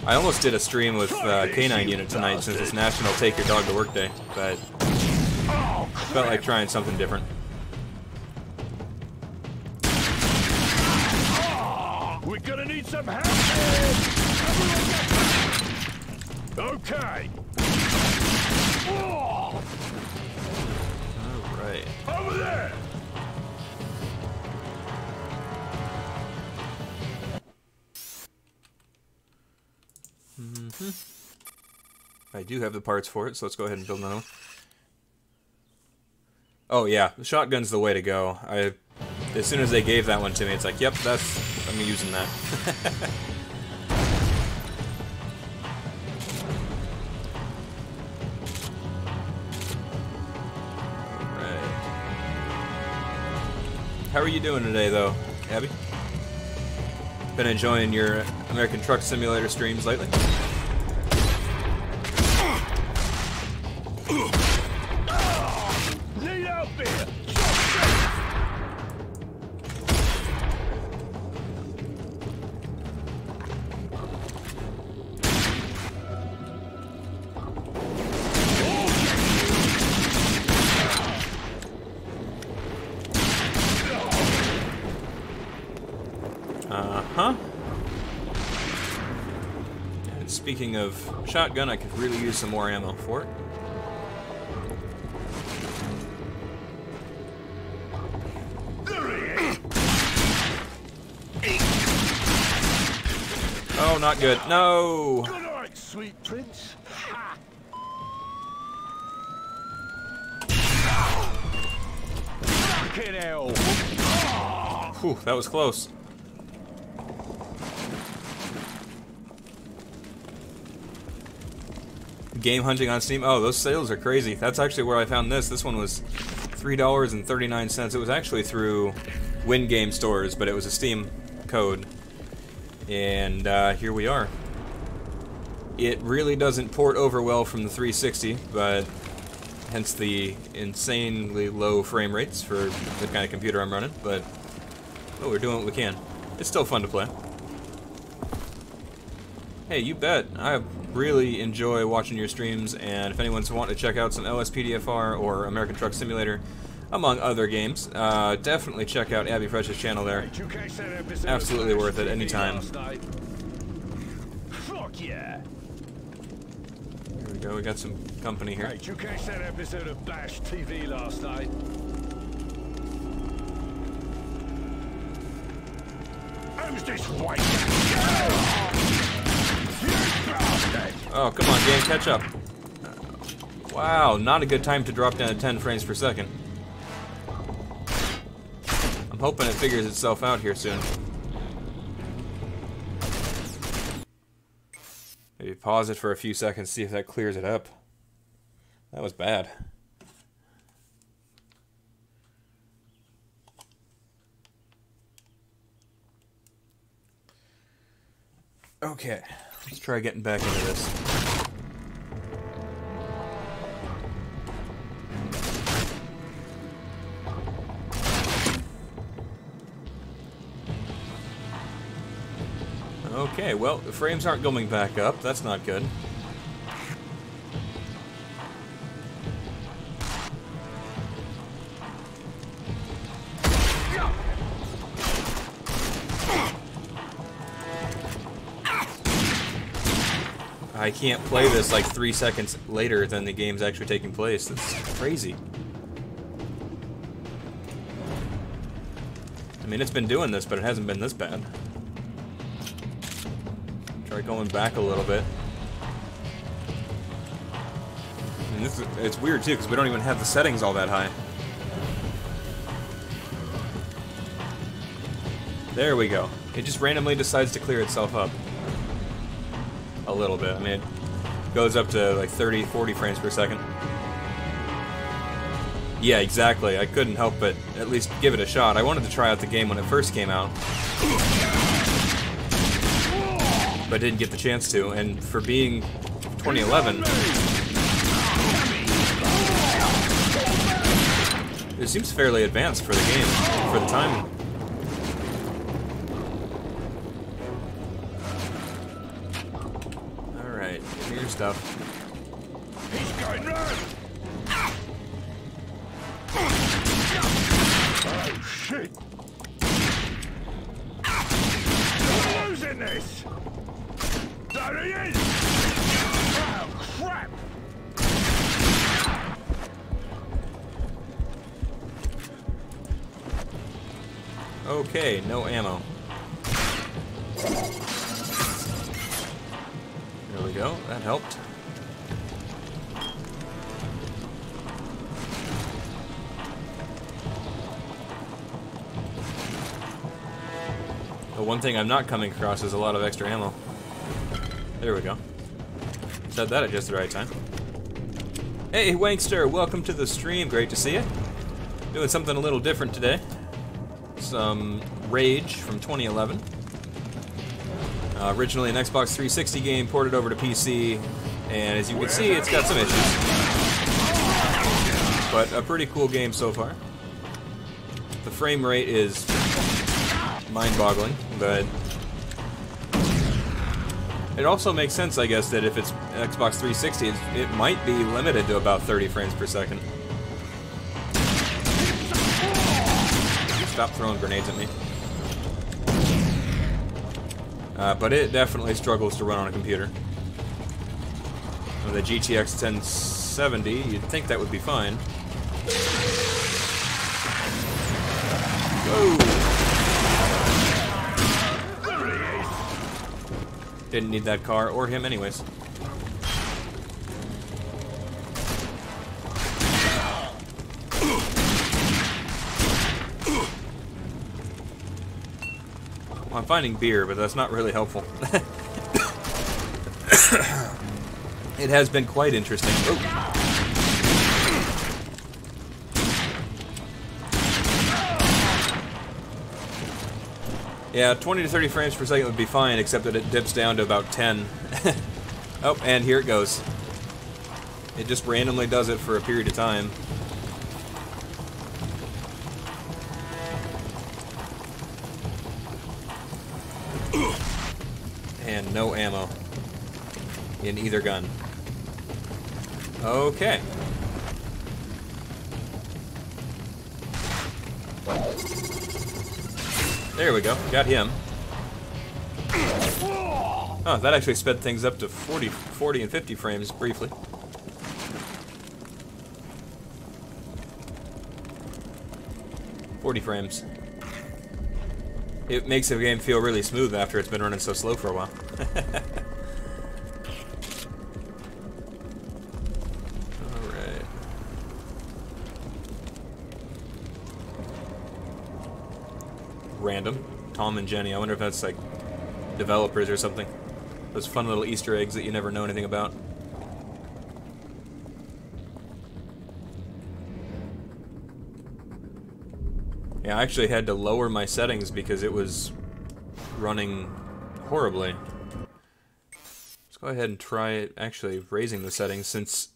I almost did a stream with K9 Unit tonight since it's National Take Your Dog to Work Day, but felt like trying something different. We're gonna need some help. Okay. Alright. Over there. I do have the parts for it, so let's go ahead and build another one. Oh yeah, the shotgun's the way to go. As soon as they gave that one to me, it's like, yep, I'm using that. Right. How are you doing today, though, Abby? Been enjoying your American Truck Simulator streams lately? And speaking of shotgun, I could really use some more ammo for it. Oh, not good. No! Good night, sweet prince. Fucking hell! Whew, that was close. Game hunting on Steam. Oh, those sales are crazy. That's actually where I found this. This one was $3.39. It was actually through WinGame stores, but it was a Steam code. And here we are. It really doesn't port over well from the 360, but hence the insanely low frame rates for the kind of computer I'm running. But oh, we're doing what we can. It's still fun to play. Hey, you bet. I really enjoy watching your streams, and if anyone's wanting to check out some LSPDFR or American Truck Simulator, among other games, definitely check out Abby Fresh's channel there. Absolutely worth it anytime. Fuck yeah! Here we go, we got some company here. Hey, did you catch that episode of Bash TV last night? Who's this white? Oh, come on, game, catch up. Wow, not a good time to drop down to 10 frames per second. I'm hoping it figures itself out here soon. Maybe pause it for a few seconds, see if that clears it up. That was bad. Okay, let's try getting back into this. Okay, well, the frames aren't going back up. That's not good. I can't play this like 3 seconds later than the game's actually taking place. That's crazy. I mean, it's been doing this, but it hasn't been this bad. Try going back a little bit. And it's weird too, because we don't even have the settings all that high. There we go. It just randomly decides to clear itself up. A little bit. I mean, it goes up to like 30, 40 frames per second. Yeah, exactly. I couldn't help but at least give it a shot. I wanted to try out the game when it first came out, but didn't get the chance to. And for being 2011, it seems fairly advanced for the game, for the time. Alright, give me your stuff. He's going round! Oh, shit! We're losing this! There he is! Oh, crap! Okay, no ammo. There we go, that helped. The one thing I'm not coming across is a lot of extra ammo. There we go. Said that at just the right time. Hey, Wankster, welcome to the stream. Great to see you. Doing something a little different today. Some Rage from 2011. Originally an Xbox 360 game, ported over to PC, and as you can see, it's got some issues. But a pretty cool game so far. The frame rate is mind-boggling, but it also makes sense, I guess, that if it's Xbox 360, it might be limited to about 30 frames per second. Stop throwing grenades at me. But it definitely struggles to run on a computer. With a GTX 1070, you'd think that would be fine. Whoa! Didn't need that car or him anyways. Well, I'm finding beer, but that's not really helpful. It has been quite interesting. Oh. Yeah, 20 to 30 frames per second would be fine, except that it dips down to about 10. Oh, and here it goes. It just randomly does it for a period of time. And no ammo in either gun. Okay. There we go. Got him. Oh, that actually sped things up to 40 and 50 frames briefly. "40 frames. It makes the game feel really smooth after it's been running so slow for a while. Alright. Random. Tom and Jenny. I wonder if that's like developers or something. Those fun little Easter eggs that you never know anything about. Yeah, I actually had to lower my settings because it was running horribly. Let's go ahead and try it, actually raising the settings, since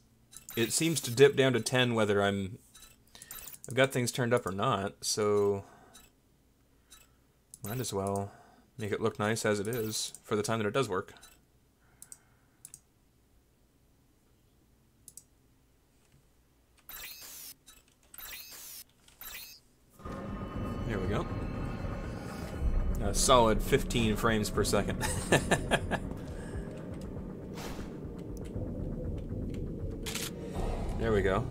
it seems to dip down to 10 whether I've got things turned up or not, so might as well make it look nice as it is for the time that it does work. There we go. A solid 15 frames per second. There we go.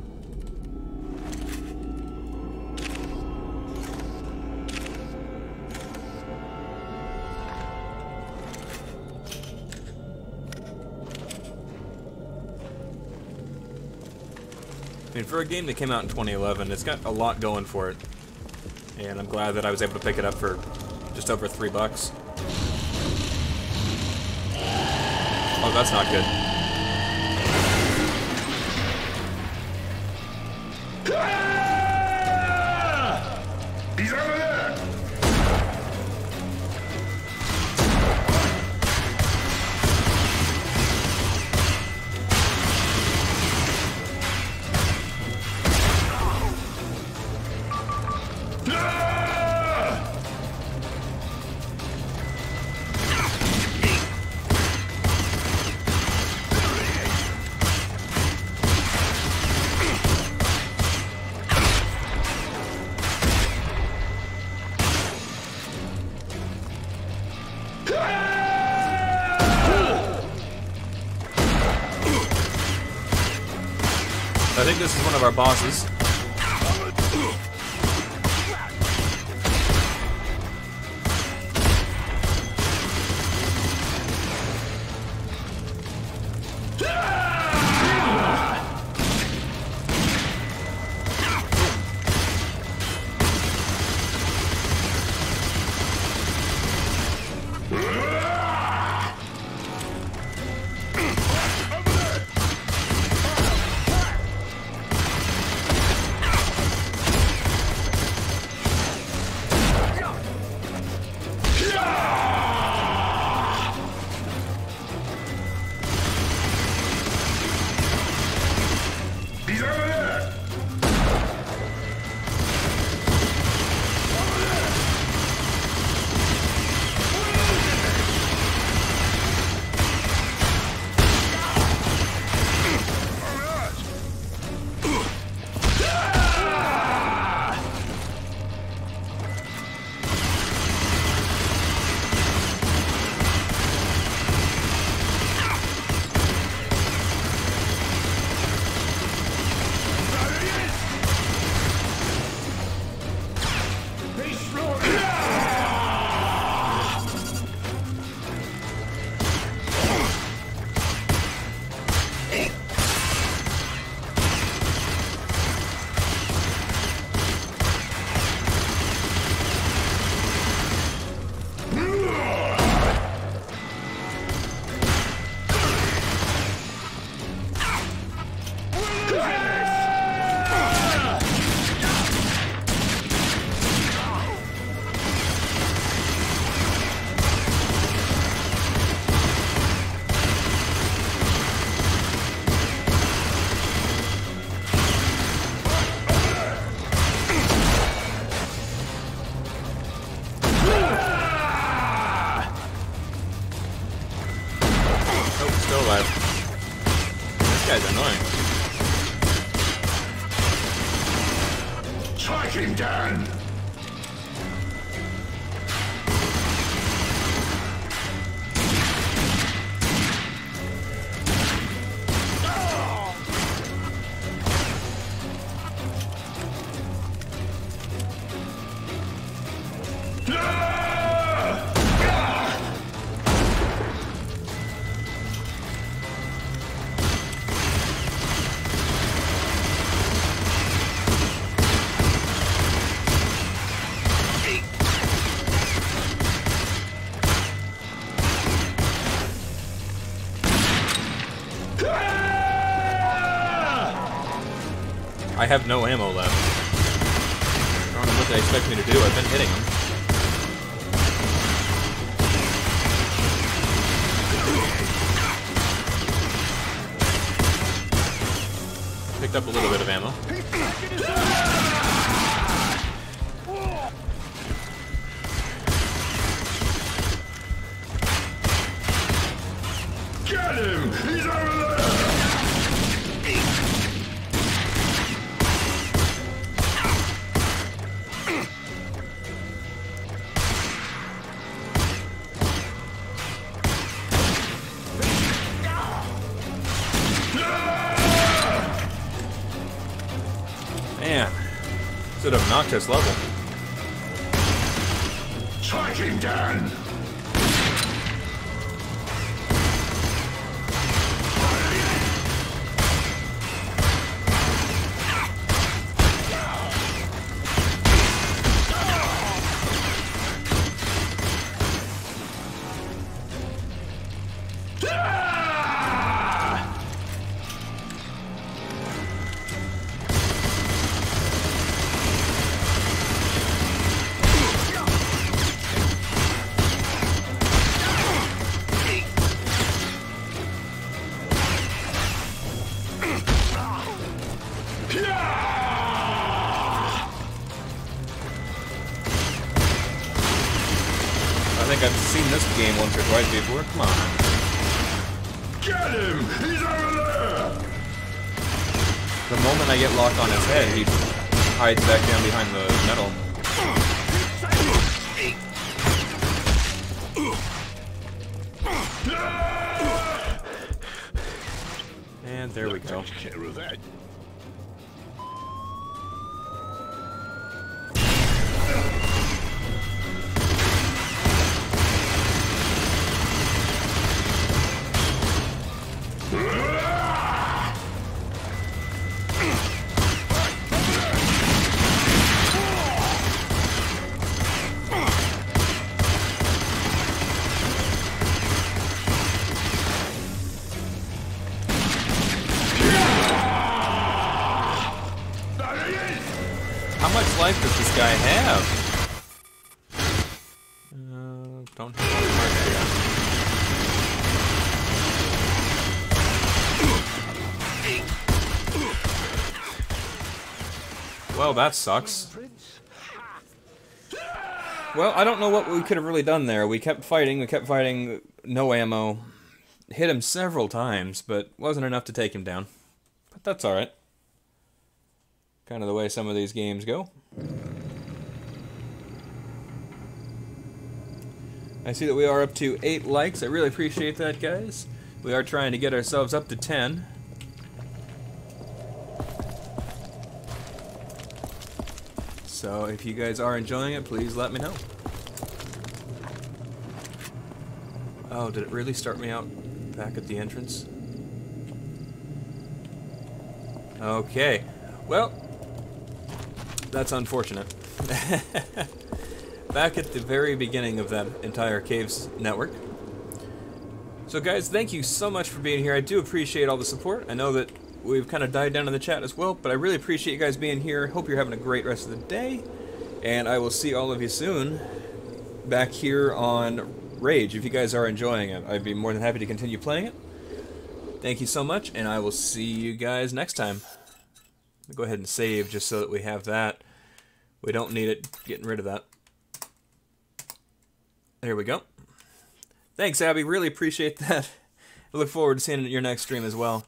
I mean, for a game that came out in 2011, it's got a lot going for it. And I'm glad that I was able to pick it up for just over $3. Oh, that's not good. He's over there! I think this is one of our bosses. This guy's annoying. Strike him down! I have no ammo left. I don't know what they expect me to do. I've been hitting them. Picked up a little bit of ammo. Get him! He's over there! Man, it's an obnoxious level. Strike him down! I think I've seen this game once or twice before. Come on. Get him! He's over there! The moment I get locked on his head, he hides back down behind the metal. And there we go. Care of that. How much life does this guy have? Don't have all the marks. Well, that sucks. Well, I don't know what we could have really done there. We kept fighting, no ammo. Hit him several times, but wasn't enough to take him down. But that's alright. Kind of the way some of these games go. I see that we are up to 8 likes. I really appreciate that, guys. We are trying to get ourselves up to 10. So if you guys are enjoying it, please let me know. Oh, did it really start me out back at the entrance? Okay. Well, that's unfortunate. Back at the very beginning of that entire Caves network. So guys, thank you so much for being here. I do appreciate all the support. I know that we've kind of died down in the chat as well, but I really appreciate you guys being here. Hope you're having a great rest of the day. And I will see all of you soon back here on Rage. If you guys are enjoying it, I'd be more than happy to continue playing it. Thank you so much, and I will see you guys next time. Go ahead and save just so that we have that. We don't need it. Getting rid of that. There we go. Thanks, Abby. Really appreciate that. I look forward to seeing your next stream as well.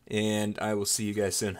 And I will see you guys soon.